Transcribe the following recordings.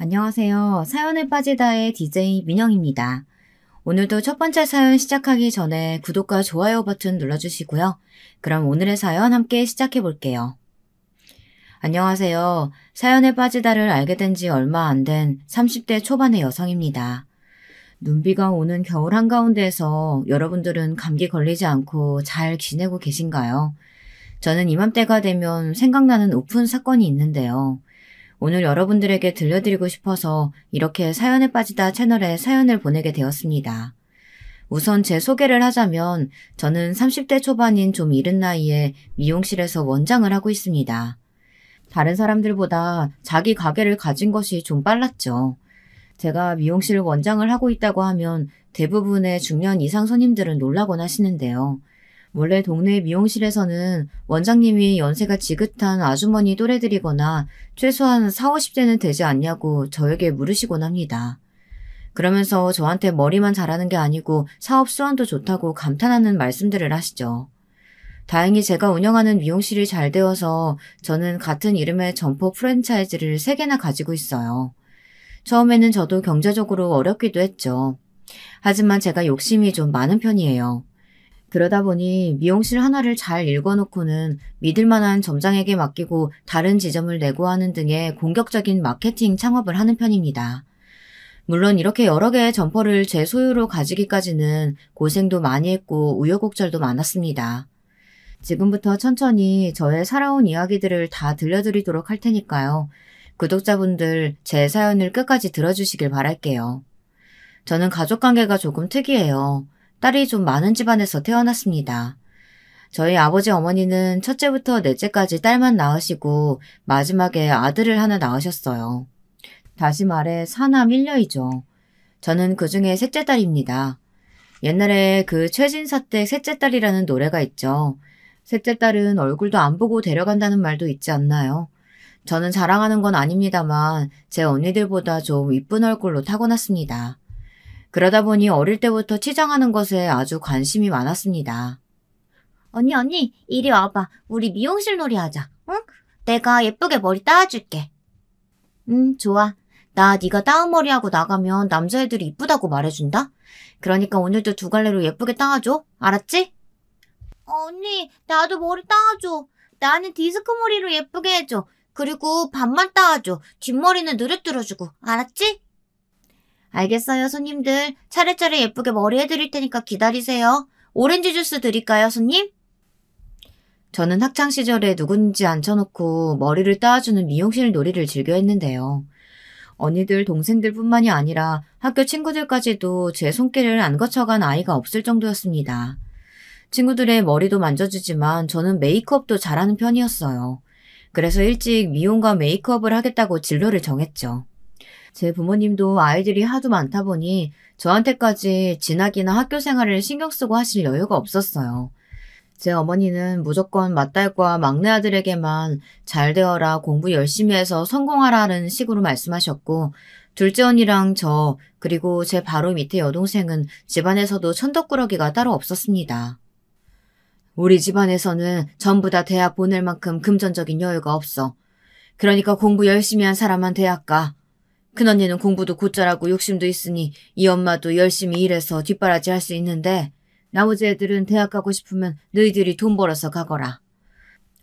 안녕하세요. 사연에 빠지다의 DJ 민영입니다. 오늘도 첫 번째 사연 시작하기 전에 구독과 좋아요 버튼 눌러주시고요. 그럼 오늘의 사연 함께 시작해 볼게요. 안녕하세요. 사연에 빠지다를 알게 된 지 얼마 안 된 30대 초반의 여성입니다. 눈비가 오는 겨울 한가운데에서 여러분들은 감기 걸리지 않고 잘 지내고 계신가요? 저는 이맘때가 되면 생각나는 오픈 사건이 있는데요. 오늘 여러분들에게 들려드리고 싶어서 이렇게 사연에 빠지다 채널에 사연을 보내게 되었습니다. 우선 제 소개를 하자면 저는 30대 초반인 좀 이른 나이에 미용실에서 원장을 하고 있습니다. 다른 사람들보다 자기 가게를 가진 것이 좀 빨랐죠. 제가 미용실 원장을 하고 있다고 하면 대부분의 중년 이상 손님들은 놀라곤 하시는데요. 원래 동네 미용실에서는 원장님이 연세가 지긋한 아주머니 또래들이거나 최소한 4, 50대는 되지 않냐고 저에게 물으시곤 합니다. 그러면서 저한테 머리만 잘하는 게 아니고 사업 수완도 좋다고 감탄하는 말씀들을 하시죠. 다행히 제가 운영하는 미용실이 잘 되어서 저는 같은 이름의 점포 프랜차이즈를 3개나 가지고 있어요. 처음에는 저도 경제적으로 어렵기도 했죠. 하지만 제가 욕심이 좀 많은 편이에요. 그러다 보니 미용실 하나를 잘 읽어놓고는 믿을만한 점장에게 맡기고 다른 지점을 내고하는 등의 공격적인 마케팅 창업을 하는 편입니다. 물론 이렇게 여러 개의 점포를 제 소유로 가지기까지는 고생도 많이 했고 우여곡절도 많았습니다. 지금부터 천천히 저의 살아온 이야기들을 다 들려드리도록 할 테니까요. 구독자분들 제 사연을 끝까지 들어주시길 바랄게요. 저는 가족관계가 조금 특이해요. 딸이 좀 많은 집안에서 태어났습니다. 저희 아버지 어머니는 첫째부터 넷째까지 딸만 낳으시고 마지막에 아들을 하나 낳으셨어요. 다시 말해 사남 1녀이죠. 저는 그중에 셋째 딸입니다. 옛날에 그 최진사댁 셋째 딸이라는 노래가 있죠. 셋째 딸은 얼굴도 안 보고 데려간다는 말도 있지 않나요? 저는 자랑하는 건 아닙니다만 제 언니들보다 좀 이쁜 얼굴로 타고났습니다. 그러다 보니 어릴 때부터 치장하는 것에 아주 관심이 많았습니다. 언니, 이리 와봐. 우리 미용실 놀이 하자, 응? 내가 예쁘게 머리 따줄게. 응, 좋아. 나 네가 따은 머리하고 나가면 남자애들이 이쁘다고 말해준다? 그러니까 오늘도 2갈래로 예쁘게 따아줘. 알았지? 언니, 나도 머리 따아줘. 나는 디스크 머리로 예쁘게 해줘. 그리고 반만 따아줘. 뒷머리는 느려뜨려주고. 알았지? 알겠어요, 손님들. 차례차례 예쁘게 머리 해드릴 테니까 기다리세요. 오렌지 주스 드릴까요, 손님? 저는 학창시절에 누군지 앉혀놓고 머리를 따아주는 미용실 놀이를 즐겨 했는데요. 언니들, 동생들 뿐만이 아니라 학교 친구들까지도 제 손길을 안 거쳐간 아이가 없을 정도였습니다. 친구들의 머리도 만져주지만 저는 메이크업도 잘하는 편이었어요. 그래서 일찍 미용과 메이크업을 하겠다고 진로를 정했죠. 제 부모님도 아이들이 하도 많다 보니 저한테까지 진학이나 학교 생활을 신경 쓰고 하실 여유가 없었어요. 제 어머니는 무조건 맏딸과 막내 아들에게만 잘 되어라, 공부 열심히 해서 성공하라는 식으로 말씀하셨고, 둘째 언니랑 저, 그리고 제 바로 밑에 여동생은 집안에서도 천덕꾸러기가 따로 없었습니다. 우리 집안에서는 전부 다 대학 보낼 만큼 금전적인 여유가 없어. 그러니까 공부 열심히 한 사람만 대학 가. 큰언니는 공부도 곧잘하고 욕심도 있으니 이 엄마도 열심히 일해서 뒷바라지 할 수 있는데 나머지 애들은 대학 가고 싶으면 너희들이 돈 벌어서 가거라.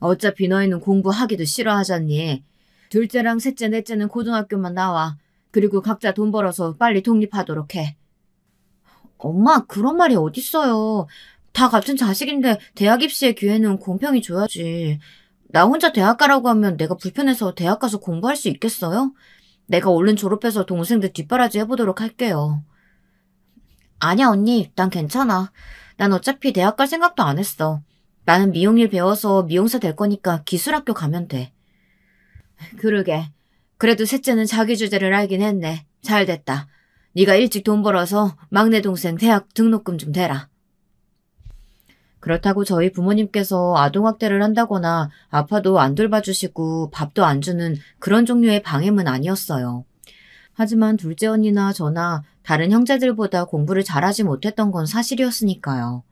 어차피 너희는 공부하기도 싫어하잖니. 둘째랑 셋째, 넷째는 고등학교만 나와. 그리고 각자 돈 벌어서 빨리 독립하도록 해. 엄마, 그런 말이 어딨어요. 다 같은 자식인데 대학 입시의 기회는 공평히 줘야지. 나 혼자 대학 가라고 하면 내가 불편해서 대학 가서 공부할 수 있겠어요? 내가 얼른 졸업해서 동생들 뒷바라지 해보도록 할게요. 아니야, 언니. 난 괜찮아. 난 어차피 대학 갈 생각도 안 했어. 나는 미용일 배워서 미용사 될 거니까 기술학교 가면 돼. 그러게. 그래도 셋째는 자기 주제를 알긴 했네. 잘 됐다. 네가 일찍 돈 벌어서 막내 동생 대학 등록금 좀 대라. 그렇다고 저희 부모님께서 아동학대를 한다거나 아파도 안 돌봐주시고 밥도 안 주는 그런 종류의 방임은 아니었어요. 하지만 둘째 언니나 저나 다른 형제들보다 공부를 잘하지 못했던 건 사실이었으니까요.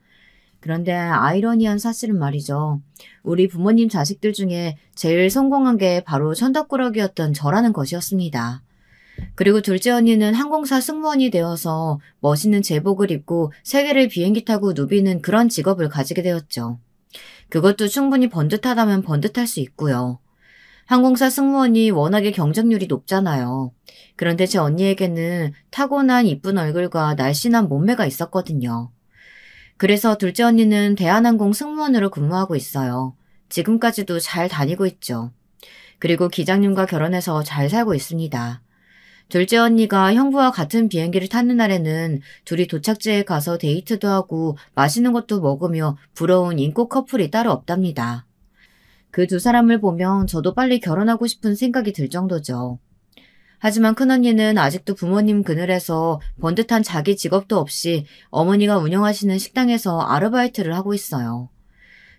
그런데 아이러니한 사실은 말이죠. 우리 부모님 자식들 중에 제일 성공한 게 바로 천덕꾸러기였던 저라는 것이었습니다. 그리고 둘째 언니는 항공사 승무원이 되어서 멋있는 제복을 입고 세계를 비행기 타고 누비는 그런 직업을 가지게 되었죠. 그것도 충분히 번듯하다면 번듯할 수 있고요. 항공사 승무원이 워낙에 경쟁률이 높잖아요. 그런데 제 언니에게는 타고난 이쁜 얼굴과 날씬한 몸매가 있었거든요. 그래서 둘째 언니는 대한항공 승무원으로 근무하고 있어요. 지금까지도 잘 다니고 있죠. 그리고 기장님과 결혼해서 잘 살고 있습니다. 둘째 언니가 형부와 같은 비행기를 타는 날에는 둘이 도착지에 가서 데이트도 하고 맛있는 것도 먹으며 부러운 인고 커플이 따로 없답니다. 그 두 사람을 보면 저도 빨리 결혼하고 싶은 생각이 들 정도죠. 하지만 큰언니는 아직도 부모님 그늘에서 번듯한 자기 직업도 없이 어머니가 운영하시는 식당에서 아르바이트를 하고 있어요.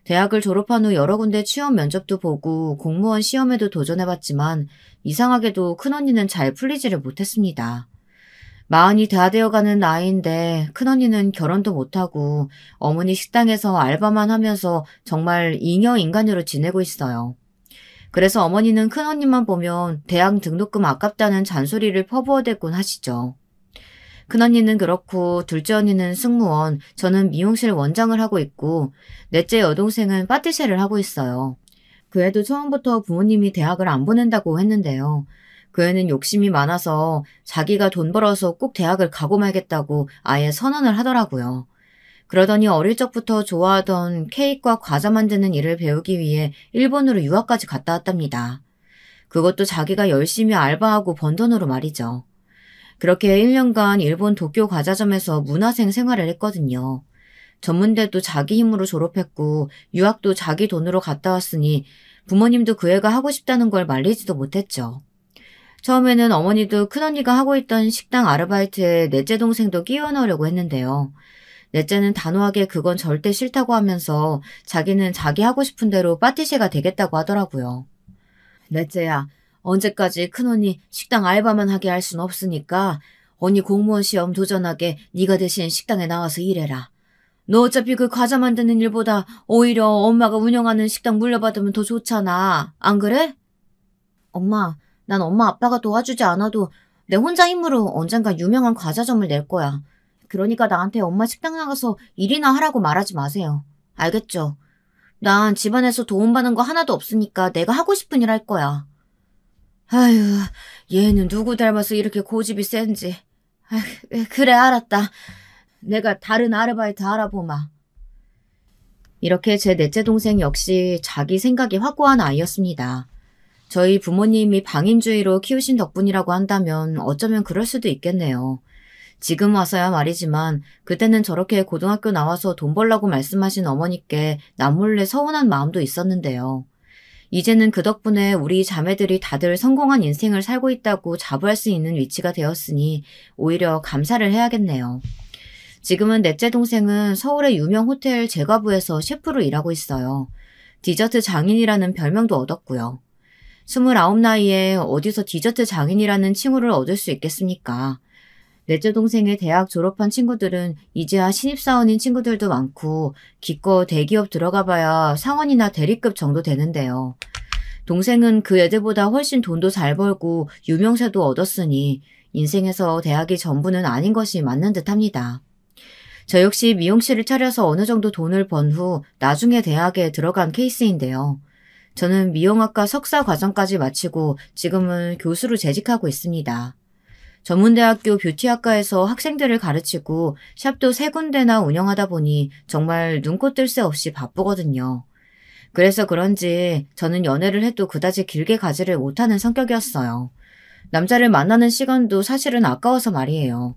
대학을 졸업한 후 여러 군데 취업 면접도 보고 공무원 시험에도 도전해봤지만 이상하게도 큰언니는 잘 풀리지를 못했습니다. 마흔이 다 되어가는 나이인데 큰언니는 결혼도 못하고 어머니 식당에서 알바만 하면서 정말 잉여인간으로 지내고 있어요. 그래서 어머니는 큰언니만 보면 대학 등록금 아깝다는 잔소리를 퍼부어대곤 하시죠. 큰언니는 그렇고 둘째 언니는 승무원, 저는 미용실 원장을 하고 있고 넷째 여동생은 파티셰를 하고 있어요. 그 애도 처음부터 부모님이 대학을 안 보낸다고 했는데요. 그 애는 욕심이 많아서 자기가 돈 벌어서 꼭 대학을 가고 말겠다고 아예 선언을 하더라고요. 그러더니 어릴 적부터 좋아하던 케이크와 과자 만드는 일을 배우기 위해 일본으로 유학까지 갔다 왔답니다. 그것도 자기가 열심히 알바하고 번 돈으로 말이죠. 그렇게 1년간 일본 도쿄 과자점에서 문화생 생활을 했거든요. 전문대도 자기 힘으로 졸업했고 유학도 자기 돈으로 갔다 왔으니 부모님도 그 애가 하고 싶다는 걸 말리지도 못했죠. 처음에는 어머니도 큰언니가 하고 있던 식당 아르바이트에 넷째 동생도 끼워 넣으려고 했는데요. 넷째는 단호하게 그건 절대 싫다고 하면서 자기는 자기 하고 싶은 대로 파티셰가 되겠다고 하더라고요. 넷째야, 언제까지 큰언니 식당 알바만 하게 할 순 없으니까 언니 공무원 시험 도전하게 네가 대신 식당에 나와서 일해라. 너 어차피 그 과자 만드는 일보다 오히려 엄마가 운영하는 식당 물려받으면 더 좋잖아. 안 그래? 엄마, 난 엄마 아빠가 도와주지 않아도 내 혼자 힘으로 언젠가 유명한 과자점을 낼 거야. 그러니까 나한테 엄마 식당 나가서 일이나 하라고 말하지 마세요. 알겠죠? 난 집안에서 도움받는 거 하나도 없으니까 내가 하고 싶은 일 할 거야. 아휴, 얘는 누구 닮아서 이렇게 고집이 센지. 그래, 알았다. 내가 다른 아르바이트 알아보마. 이렇게 제 넷째 동생 역시 자기 생각이 확고한 아이였습니다. 저희 부모님이 방임주의로 키우신 덕분이라고 한다면 어쩌면 그럴 수도 있겠네요. 지금 와서야 말이지만 그때는 저렇게 고등학교 나와서 돈 벌라고 말씀하신 어머니께 남몰래 서운한 마음도 있었는데요. 이제는 그 덕분에 우리 자매들이 다들 성공한 인생을 살고 있다고 자부할 수 있는 위치가 되었으니 오히려 감사를 해야겠네요. 지금은 넷째 동생은 서울의 유명 호텔 제과부에서 셰프로 일하고 있어요. 디저트 장인이라는 별명도 얻었고요. 29 나이에 어디서 디저트 장인이라는 칭호를 얻을 수 있겠습니까? 넷째 동생의 대학 졸업한 친구들은 이제야 신입사원인 친구들도 많고 기껏 대기업 들어가봐야 사원이나 대리급 정도 되는데요. 동생은 그 애들보다 훨씬 돈도 잘 벌고 유명세도 얻었으니 인생에서 대학이 전부는 아닌 것이 맞는 듯합니다. 저 역시 미용실을 차려서 어느 정도 돈을 번 후 나중에 대학에 들어간 케이스인데요. 저는 미용학과 석사 과정까지 마치고 지금은 교수로 재직하고 있습니다. 전문대학교 뷰티학과에서 학생들을 가르치고 샵도 3군데나 운영하다 보니 정말 눈코 뜰 새 없이 바쁘거든요. 그래서 그런지 저는 연애를 해도 그다지 길게 가지를 못하는 성격이었어요. 남자를 만나는 시간도 사실은 아까워서 말이에요.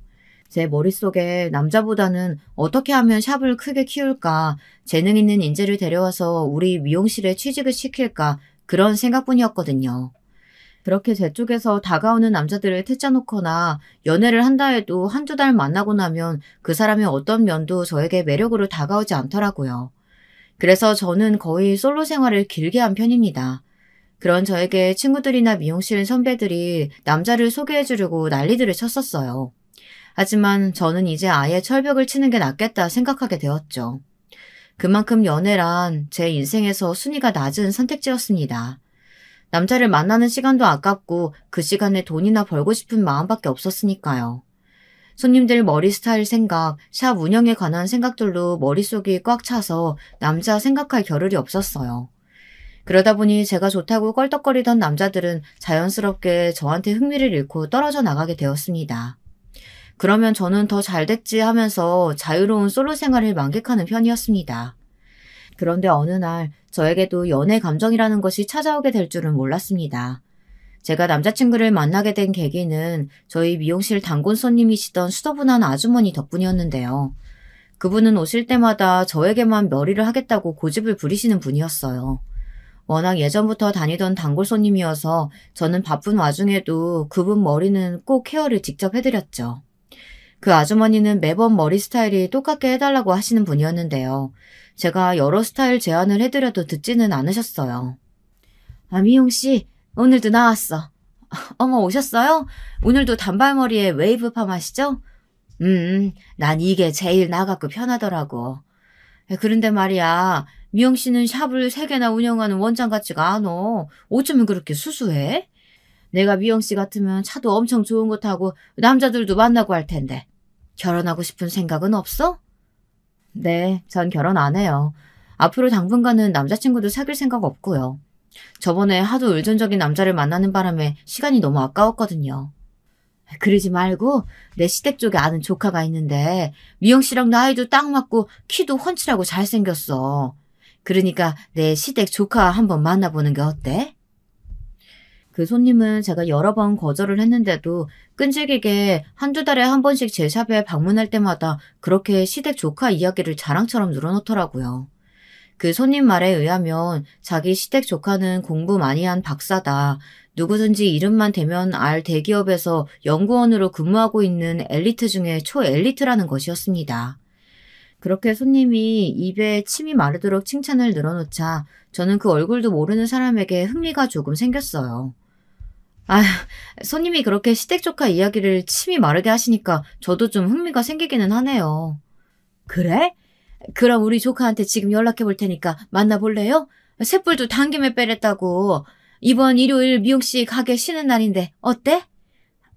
제 머릿속에 남자보다는 어떻게 하면 샵을 크게 키울까, 재능 있는 인재를 데려와서 우리 미용실에 취직을 시킬까 그런 생각뿐이었거든요. 그렇게 제 쪽에서 다가오는 남자들을 퇴짜놓거나 연애를 한다 해도 한두 달 만나고 나면 그 사람의 어떤 면도 저에게 매력으로 다가오지 않더라고요. 그래서 저는 거의 솔로 생활을 길게 한 편입니다. 그런 저에게 친구들이나 미용실 선배들이 남자를 소개해주려고 난리들을 쳤었어요. 하지만 저는 이제 아예 철벽을 치는 게 낫겠다 생각하게 되었죠. 그만큼 연애란 제 인생에서 순위가 낮은 선택지였습니다. 남자를 만나는 시간도 아깝고 그 시간에 돈이나 벌고 싶은 마음밖에 없었으니까요. 손님들 머리 스타일 생각, 샵 운영에 관한 생각들로 머릿속이 꽉 차서 남자 생각할 겨를이 없었어요. 그러다 보니 제가 좋다고 껄떡거리던 남자들은 자연스럽게 저한테 흥미를 잃고 떨어져 나가게 되었습니다. 그러면 저는 더 잘됐지 하면서 자유로운 솔로 생활을 만끽하는 편이었습니다. 그런데 어느 날 저에게도 연애 감정이라는 것이 찾아오게 될 줄은 몰랐습니다. 제가 남자친구를 만나게 된 계기는 저희 미용실 단골 손님이시던 수더분한 아주머니 덕분이었는데요. 그분은 오실 때마다 저에게만 머리를 하겠다고 고집을 부리시는 분이었어요. 워낙 예전부터 다니던 단골 손님이어서 저는 바쁜 와중에도 그분 머리는 꼭 케어를 직접 해드렸죠. 그 아주머니는 매번 머리 스타일이 똑같게 해달라고 하시는 분이었는데요. 제가 여러 스타일 제안을 해드려도 듣지는 않으셨어요. 아, 미용씨, 오늘도 나왔어. 어머, 오셨어요? 오늘도 단발머리에 웨이브 파마시죠? 난 이게 제일 나같고 편하더라고. 그런데 말이야, 미용씨는 샵을 3개나 운영하는 원장 같지가 않어. 어쩌면 그렇게 수수해? 내가 미용씨 같으면 차도 엄청 좋은 거 타고 남자들도 만나고 할 텐데. 결혼하고 싶은 생각은 없어? 네, 전 결혼 안 해요. 앞으로 당분간은 남자친구도 사귈 생각 없고요. 저번에 하도 의존적인 남자를 만나는 바람에 시간이 너무 아까웠거든요. 그러지 말고 내 시댁 쪽에 아는 조카가 있는데 미영씨랑 나이도 딱 맞고 키도 훤칠하고 잘생겼어. 그러니까 내 시댁 조카 한번 만나보는 게 어때? 그 손님은 제가 여러 번 거절을 했는데도 끈질기게 한두 달에 한 번씩 제 샵에 방문할 때마다 그렇게 시댁 조카 이야기를 자랑처럼 늘어놓더라고요. 그 손님 말에 의하면 자기 시댁 조카는 공부 많이 한 박사다. 누구든지 이름만 대면 알 대기업에서 연구원으로 근무하고 있는 엘리트 중에 초엘리트라는 것이었습니다. 그렇게 손님이 입에 침이 마르도록 칭찬을 늘어놓자 저는 그 얼굴도 모르는 사람에게 흥미가 조금 생겼어요. 아, 손님이 그렇게 시댁 조카 이야기를 침이 마르게 하시니까 저도 좀 흥미가 생기기는 하네요. 그래? 그럼 우리 조카한테 지금 연락해 볼 테니까 만나볼래요? 쇳불도 당김에 빼랬다고. 이번 일요일 미용씨 가게 쉬는 날인데 어때?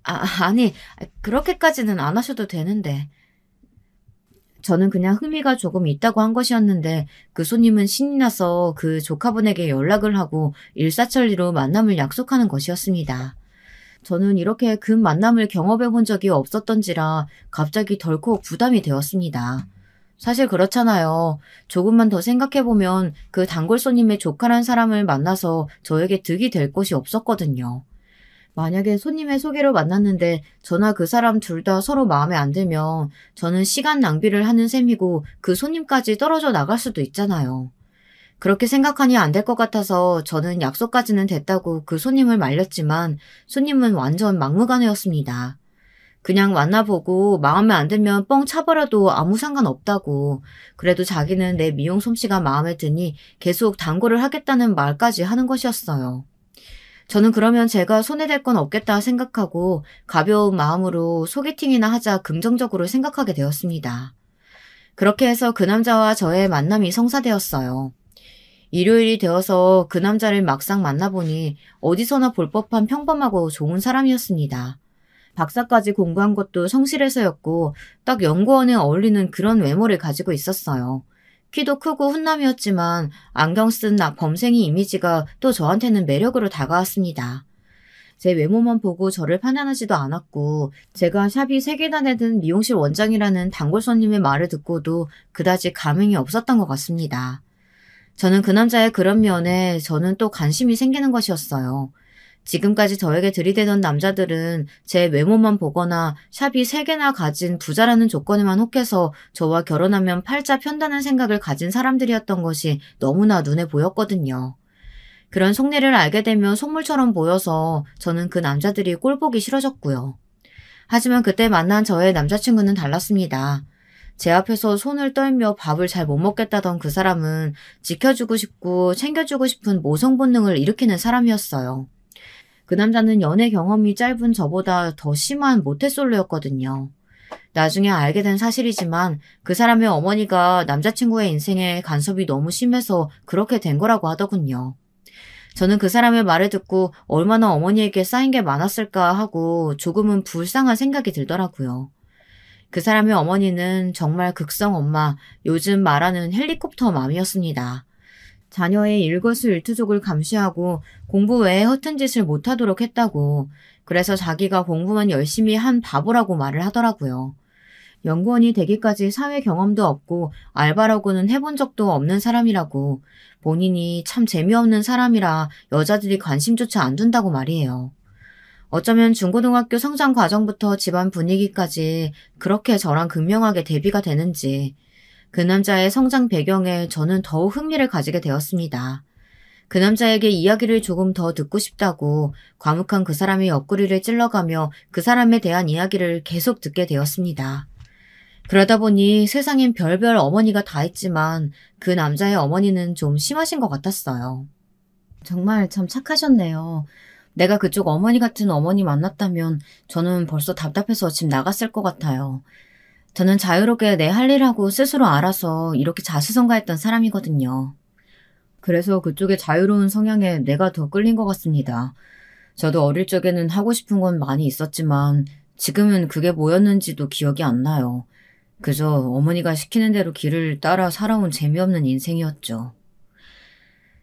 아니, 그렇게까지는 안 하셔도 되는데. 저는 그냥 흥미가 조금 있다고 한 것이었는데 그 손님은 신이 나서 그 조카분에게 연락을 하고 일사천리로 만남을 약속하는 것이었습니다. 저는 이렇게 그 만남을 경험해 본 적이 없었던지라 갑자기 덜컥 부담이 되었습니다. 사실 그렇잖아요. 조금만 더 생각해보면 그 단골 손님의 조카란 사람을 만나서 저에게 득이 될 것이 없었거든요. 만약에 손님의 소개로 만났는데 저나 그 사람 둘 다 서로 마음에 안 들면 저는 시간 낭비를 하는 셈이고 그 손님까지 떨어져 나갈 수도 있잖아요. 그렇게 생각하니 안 될 것 같아서 저는 약속까지는 됐다고 그 손님을 말렸지만 손님은 완전 막무가내였습니다. 그냥 만나보고 마음에 안 들면 뻥 차버려도 아무 상관없다고. 그래도 자기는 내 미용 솜씨가 마음에 드니 계속 단골을 하겠다는 말까지 하는 것이었어요. 저는 그러면 제가 손해될 건 없겠다 생각하고 가벼운 마음으로 소개팅이나 하자 긍정적으로 생각하게 되었습니다. 그렇게 해서 그 남자와 저의 만남이 성사되었어요. 일요일이 되어서 그 남자를 막상 만나보니 어디서나 볼 법한 평범하고 좋은 사람이었습니다. 박사까지 공부한 것도 성실해서였고 딱 연구원에 어울리는 그런 외모를 가지고 있었어요. 키도 크고 훈남이었지만 안경 쓴 범생이 이미지가 또 저한테는 매력으로 다가왔습니다. 제 외모만 보고 저를 판단하지도 않았고 제가 샵이 3개나 되는 미용실 원장이라는 단골 손님의 말을 듣고도 그다지 감흥이 없었던 것 같습니다. 저는 그 남자의 그런 면에 저는 또 관심이 생기는 것이었어요. 지금까지 저에게 들이대던 남자들은 제 외모만 보거나 샵이 3개나 가진 부자라는 조건에만 혹해서 저와 결혼하면 팔자 편다는 생각을 가진 사람들이었던 것이 너무나 눈에 보였거든요. 그런 속내를 알게 되면 속물처럼 보여서 저는 그 남자들이 꼴보기 싫어졌고요. 하지만 그때 만난 저의 남자친구는 달랐습니다. 제 앞에서 손을 떨며 밥을 잘 못 먹겠다던 그 사람은 지켜주고 싶고 챙겨주고 싶은 모성 본능을 일으키는 사람이었어요. 그 남자는 연애 경험이 짧은 저보다 더 심한 모태솔로였거든요. 나중에 알게 된 사실이지만 그 사람의 어머니가 남자친구의 인생에 간섭이 너무 심해서 그렇게 된 거라고 하더군요. 저는 그 사람의 말을 듣고 얼마나 어머니에게 쌓인 게 많았을까 하고 조금은 불쌍한 생각이 들더라고요. 그 사람의 어머니는 정말 극성 엄마, 요즘 말하는 헬리콥터 맘이었습니다. 자녀의 일거수일투족을 감시하고 공부 외에 허튼 짓을 못하도록 했다고, 그래서 자기가 공부만 열심히 한 바보라고 말을 하더라고요. 연구원이 되기까지 사회 경험도 없고 알바라고는 해본 적도 없는 사람이라고, 본인이 참 재미없는 사람이라 여자들이 관심조차 안 둔다고 말이에요. 어쩌면 중고등학교 성장 과정부터 집안 분위기까지 그렇게 저랑 극명하게 대비가 되는지 그 남자의 성장 배경에 저는 더욱 흥미를 가지게 되었습니다. 그 남자에게 이야기를 조금 더 듣고 싶다고 과묵한 그 사람의 옆구리를 찔러가며 그 사람에 대한 이야기를 계속 듣게 되었습니다. 그러다 보니 세상엔 별별 어머니가 다 있지만 그 남자의 어머니는 좀 심하신 것 같았어요. 정말 참 착하셨네요. 내가 그쪽 어머니 같은 어머니 만났다면 저는 벌써 답답해서 집 나갔을 것 같아요. 저는 자유롭게 내 할 일하고 스스로 알아서 이렇게 자수성가했던 사람이거든요. 그래서 그쪽의 자유로운 성향에 내가 더 끌린 것 같습니다. 저도 어릴 적에는 하고 싶은 건 많이 있었지만 지금은 그게 뭐였는지도 기억이 안 나요. 그저 어머니가 시키는 대로 길을 따라 살아온 재미없는 인생이었죠.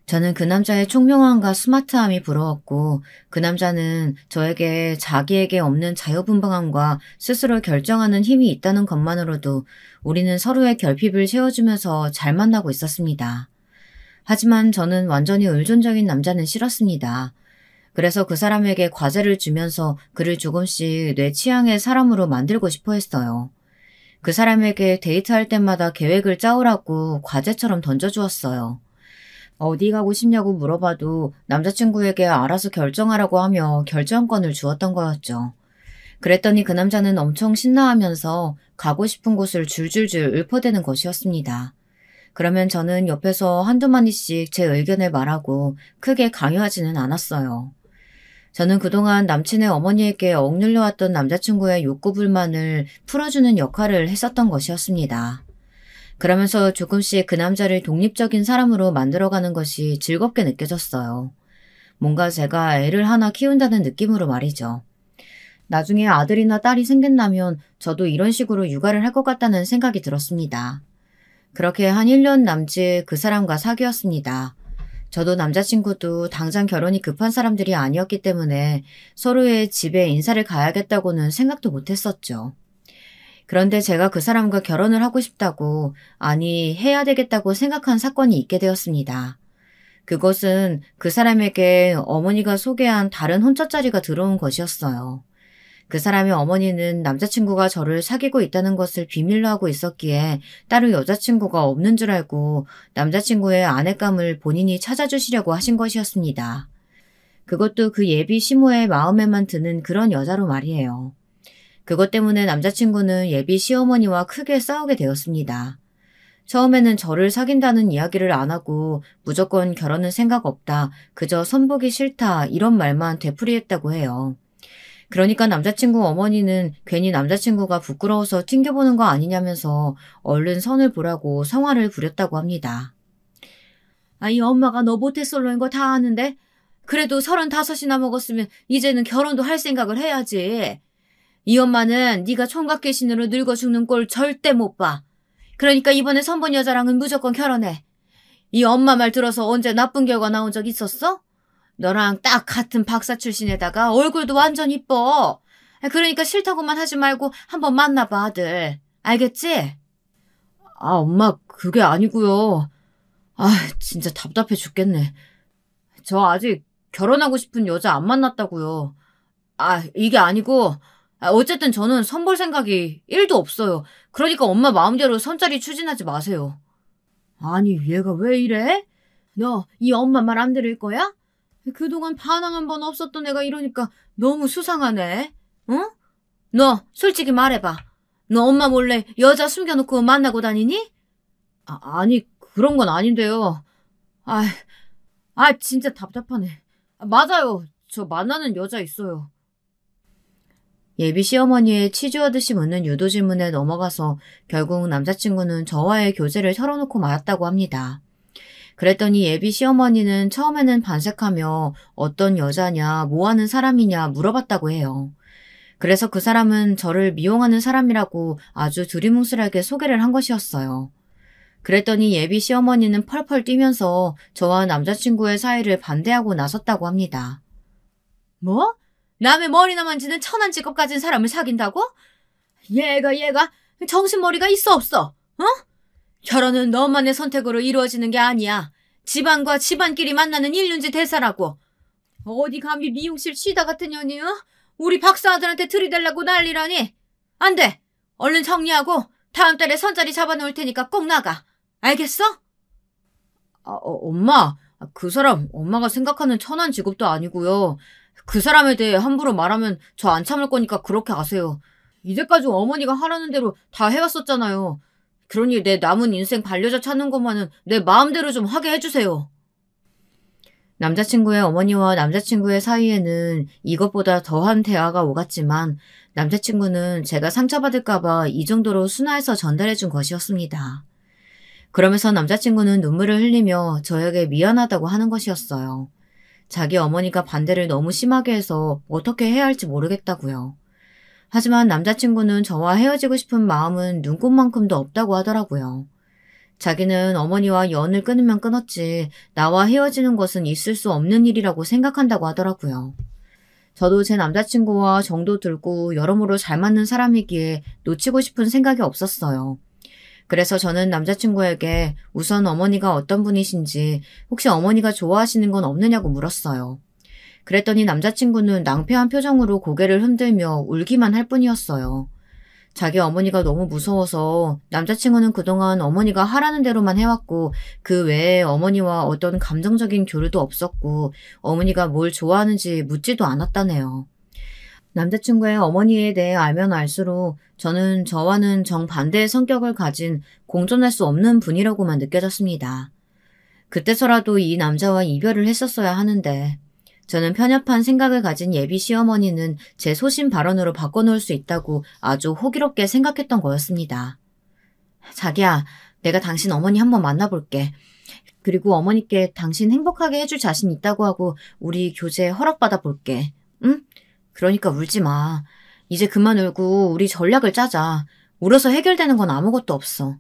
저는 그 남자의 총명함과 스마트함이 부러웠고 그 남자는 저에게 자기에게 없는 자유분방함과 스스로 결정하는 힘이 있다는 것만으로도 우리는 서로의 결핍을 채워주면서 잘 만나고 있었습니다. 하지만 저는 완전히 의존적인 남자는 싫었습니다. 그래서 그 사람에게 과제를 주면서 그를 조금씩 내 취향의 사람으로 만들고 싶어 했어요. 그 사람에게 데이트할 때마다 계획을 짜오라고 과제처럼 던져주었어요. 어디 가고 싶냐고 물어봐도 남자친구에게 알아서 결정하라고 하며 결정권을 주었던 거였죠. 그랬더니 그 남자는 엄청 신나하면서 가고 싶은 곳을 줄줄줄 읊어대는 것이었습니다. 그러면 저는 옆에서 한두 마디씩 제 의견을 말하고 크게 강요하지는 않았어요. 저는 그동안 남친의 어머니에게 억눌려왔던 남자친구의 욕구불만을 풀어주는 역할을 했었던 것이었습니다. 그러면서 조금씩 그 남자를 독립적인 사람으로 만들어가는 것이 즐겁게 느껴졌어요. 뭔가 제가 애를 하나 키운다는 느낌으로 말이죠. 나중에 아들이나 딸이 생긴다면 저도 이런 식으로 육아를 할 것 같다는 생각이 들었습니다. 그렇게 한 1년 남짓 그 사람과 사귀었습니다. 저도 남자친구도 당장 결혼이 급한 사람들이 아니었기 때문에 서로의 집에 인사를 가야겠다고는 생각도 못했었죠. 그런데 제가 그 사람과 결혼을 하고 싶다고, 아니 해야 되겠다고 생각한 사건이 있게 되었습니다. 그것은 그 사람에게 어머니가 소개한 다른 혼처자리가 들어온 것이었어요. 그 사람의 어머니는 남자친구가 저를 사귀고 있다는 것을 비밀로 하고 있었기에 따로 여자친구가 없는 줄 알고 남자친구의 아내감을 본인이 찾아주시려고 하신 것이었습니다. 그것도 그 예비 시모의 마음에만 드는 그런 여자로 말이에요. 그것 때문에 남자친구는 예비 시어머니와 크게 싸우게 되었습니다. 처음에는 저를 사귄다는 이야기를 안 하고 무조건 결혼은 생각 없다, 그저 손보기 싫다 이런 말만 되풀이했다고 해요. 그러니까 남자친구 어머니는 괜히 남자친구가 부끄러워서 튕겨보는 거 아니냐면서 얼른 선을 보라고 성화를 부렸다고 합니다. 이 엄마가 너 모태솔로인 거 다 아는데? 그래도 35이나 먹었으면 이제는 결혼도 할 생각을 해야지. 이 엄마는 네가 총각 귀신으로 늙어 죽는 꼴 절대 못 봐. 그러니까 이번에 선본 여자랑은 무조건 결혼해. 이 엄마 말 들어서 언제 나쁜 결과 나온 적 있었어? 너랑 딱 같은 박사 출신에다가 얼굴도 완전 이뻐. 그러니까 싫다고만 하지 말고 한번 만나봐, 아들. 알겠지? 엄마, 그게 아니고요. 진짜 답답해 죽겠네. 저 아직 결혼하고 싶은 여자 안 만났다고요. 이게 아니고 어쨌든 저는 선 볼 생각이 1도 없어요. 그러니까 엄마 마음대로 선자리 추진하지 마세요. 아니, 얘가 왜 이래? 너 이 엄마 말 안 들을 거야? 그동안 반항 한 번 없었던 애가 이러니까 너무 수상하네. 응? 너 솔직히 말해봐. 너 엄마 몰래 여자 숨겨놓고 만나고 다니니? 아니, 그런 건 아닌데요. 진짜 답답하네. 맞아요. 저 만나는 여자 있어요. 예비 시어머니의 치주하듯이 묻는 유도 질문에 넘어가서 결국 남자친구는 저와의 교제를 털어놓고 말았다고 합니다. 그랬더니 예비 시어머니는 처음에는 반색하며 어떤 여자냐, 뭐 하는 사람이냐 물어봤다고 해요. 그래서 그 사람은 저를 미용하는 사람이라고 아주 두리뭉술하게 소개를 한 것이었어요. 그랬더니 예비 시어머니는 펄펄 뛰면서 저와 남자친구의 사이를 반대하고 나섰다고 합니다. 뭐? 남의 머리나 만지는 천한 직업 가진 사람을 사귄다고? 얘가 정신머리가 있어 없어? 어? 결혼은 너만의 선택으로 이루어지는 게 아니야. 집안과 집안끼리 만나는 일륜지 대사라고. 어디 감히 미용실 쉬다 같은 년이, 어? 우리 박사아들한테 들이대려고 난리라니. 안 돼. 얼른 정리하고 다음 달에 선자리 잡아놓을 테니까 꼭 나가. 알겠어? 엄마. 그 사람 엄마가 생각하는 천한 직업도 아니고요. 그 사람에 대해 함부로 말하면 저 안 참을 거니까 그렇게 아세요. 이제까지 어머니가 하라는 대로 다 해왔었잖아요. 그러니 내 남은 인생 반려자 찾는 것만은 내 마음대로 좀 하게 해주세요. 남자친구의 어머니와 남자친구의 사이에는 이것보다 더한 대화가 오갔지만 남자친구는 제가 상처받을까봐 이 정도로 순화해서 전달해준 것이었습니다. 그러면서 남자친구는 눈물을 흘리며 저에게 미안하다고 하는 것이었어요. 자기 어머니가 반대를 너무 심하게 해서 어떻게 해야 할지 모르겠다고요. 하지만 남자친구는 저와 헤어지고 싶은 마음은 눈꽃만큼도 없다고 하더라고요. 자기는 어머니와 연을 끊으면 끊었지 나와 헤어지는 것은 있을 수 없는 일이라고 생각한다고 하더라고요. 저도 제 남자친구와 정도 들고 여러모로 잘 맞는 사람이기에 놓치고 싶은 생각이 없었어요. 그래서 저는 남자친구에게 우선 어머니가 어떤 분이신지 혹시 어머니가 좋아하시는 건 없느냐고 물었어요. 그랬더니 남자친구는 낭패한 표정으로 고개를 흔들며 울기만 할 뿐이었어요. 자기 어머니가 너무 무서워서 남자친구는 그동안 어머니가 하라는 대로만 해왔고 그 외에 어머니와 어떤 감정적인 교류도 없었고 어머니가 뭘 좋아하는지 묻지도 않았다네요. 남자친구의 어머니에 대해 알면 알수록 저는 저와는 정반대의 성격을 가진 공존할 수 없는 분이라고만 느껴졌습니다. 그때서라도 이 남자와 이별을 했었어야 하는데 저는 편협한 생각을 가진 예비 시어머니는 제 소신 발언으로 바꿔놓을 수 있다고 아주 호기롭게 생각했던 거였습니다. 자기야, 내가 당신 어머니 한번 만나볼게. 그리고 어머니께 당신 행복하게 해줄 자신 있다고 하고 우리 교제 허락받아 볼게. 응? 그러니까 울지 마. 이제 그만 울고 우리 전략을 짜자. 울어서 해결되는 건 아무것도 없어.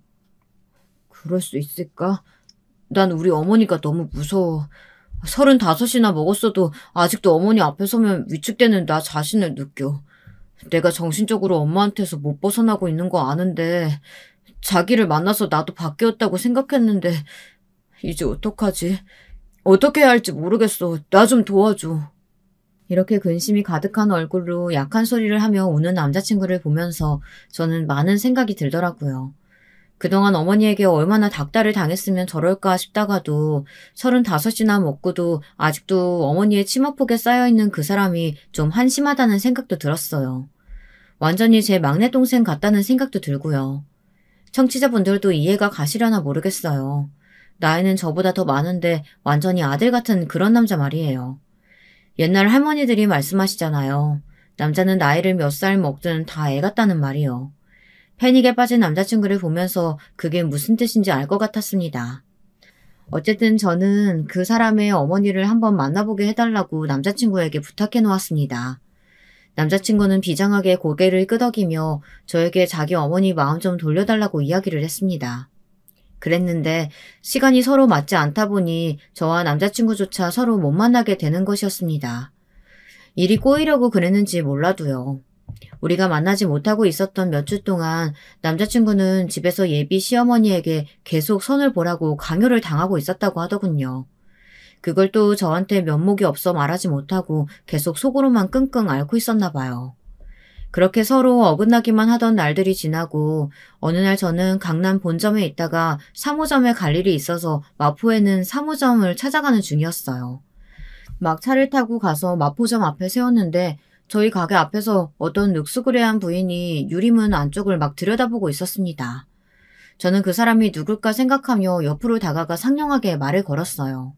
그럴 수 있을까? 난 우리 어머니가 너무 무서워. 35이나 먹었어도 아직도 어머니 앞에 서면 위축되는 나 자신을 느껴. 내가 정신적으로 엄마한테서 못 벗어나고 있는 거 아는데 자기를 만나서 나도 바뀌었다고 생각했는데 이제 어떡하지? 어떻게 해야 할지 모르겠어. 나 좀 도와줘. 이렇게 근심이 가득한 얼굴로 약한 소리를 하며 우는 남자친구를 보면서 저는 많은 생각이 들더라고요. 그동안 어머니에게 얼마나 닥달을 당했으면 저럴까 싶다가도 35이나 먹고도 아직도 어머니의 치마폭에 쌓여있는 그 사람이 좀 한심하다는 생각도 들었어요. 완전히 제 막내 동생 같다는 생각도 들고요. 청취자분들도 이해가 가시려나 모르겠어요. 나이는 저보다 더 많은데 완전히 아들 같은 그런 남자 말이에요. 옛날 할머니들이 말씀하시잖아요. 남자는 나이를 몇 살 먹든 다 애 같다는 말이요. 패닉에 빠진 남자친구를 보면서 그게 무슨 뜻인지 알 것 같았습니다. 어쨌든 저는 그 사람의 어머니를 한번 만나보게 해달라고 남자친구에게 부탁해 놓았습니다. 남자친구는 비장하게 고개를 끄덕이며 저에게 자기 어머니 마음 좀 돌려달라고 이야기를 했습니다. 그랬는데 시간이 서로 맞지 않다 보니 저와 남자친구조차 서로 못 만나게 되는 것이었습니다. 일이 꼬이려고 그랬는지 몰라도요. 우리가 만나지 못하고 있었던 몇 주 동안 남자친구는 집에서 예비 시어머니에게 계속 선을 보라고 강요를 당하고 있었다고 하더군요. 그걸 또 저한테 면목이 없어 말하지 못하고 계속 속으로만 끙끙 앓고 있었나 봐요. 그렇게 서로 어긋나기만 하던 날들이 지나고 어느 날 저는 강남 본점에 있다가 3호점에 갈 일이 있어서 마포에는 3호점을 찾아가는 중이었어요. 막 차를 타고 가서 마포점 앞에 세웠는데 저희 가게 앞에서 어떤 늑수그레한 부인이 유리문 안쪽을 막 들여다보고 있었습니다. 저는 그 사람이 누굴까 생각하며 옆으로 다가가 상냥하게 말을 걸었어요.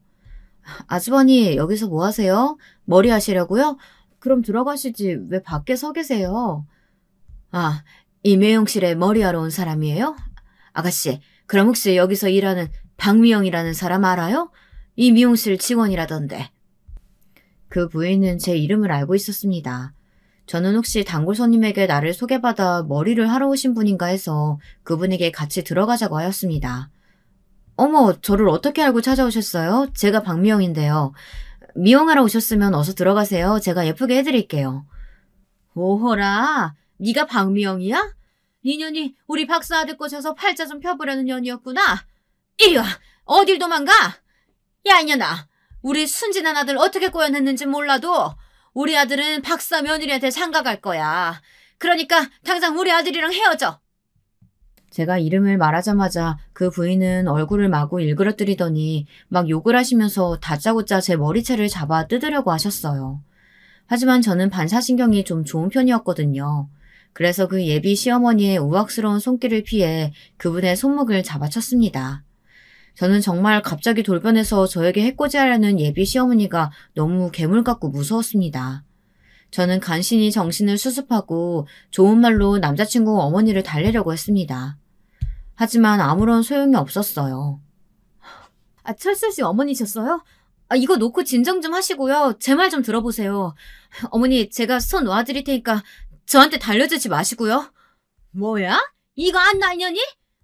아주버니, 여기서 뭐 하세요? 머리 하시려고요? 그럼 들어가시지 왜 밖에 서 계세요? 아, 이 미용실에 머리하러 온 사람이에요? 아가씨, 그럼 혹시 여기서 일하는 박미영이라는 사람 알아요? 이 미용실 직원이라던데. 그 부인은 제 이름을 알고 있었습니다. 저는 혹시 단골 손님에게 나를 소개받아 머리를 하러 오신 분인가 해서 그분에게 같이 들어가자고 하였습니다. 어머, 저를 어떻게 알고 찾아오셨어요? 제가 박미영인데요. 미용하러 오셨으면 어서 들어가세요. 제가 예쁘게 해드릴게요. 오호라, 네가 박미영이야? 네 년이 우리 박사 아들 꼬셔서 팔자 좀 펴보려는 년이었구나. 이리 와, 어딜 도망가? 야, 이년아, 우리 순진한 아들 어떻게 꼬여냈는지 몰라도 우리 아들은 박사 며느리한테 장가갈 거야. 그러니까 당장 우리 아들이랑 헤어져. 제가 이름을 말하자마자 그 부인은 얼굴을 마구 일그러뜨리더니 막 욕을 하시면서 다짜고짜 제 머리채를 잡아 뜯으려고 하셨어요. 하지만 저는 반사신경이 좀 좋은 편이었거든요. 그래서 그 예비 시어머니의 우악스러운 손길을 피해 그분의 손목을 잡아쳤습니다. 저는 정말 갑자기 돌변해서 저에게 해코지하려는 예비 시어머니가 너무 괴물 같고 무서웠습니다. 저는 간신히 정신을 수습하고 좋은 말로 남자친구 어머니를 달래려고 했습니다. 하지만 아무런 소용이 없었어요. 철수 씨 어머니셨어요? 이거 놓고 진정 좀 하시고요. 제 말 좀 들어보세요. 어머니, 제가 손 놔드릴 테니까 저한테 달려들지 마시고요. 뭐야? 이거 안 나이년이?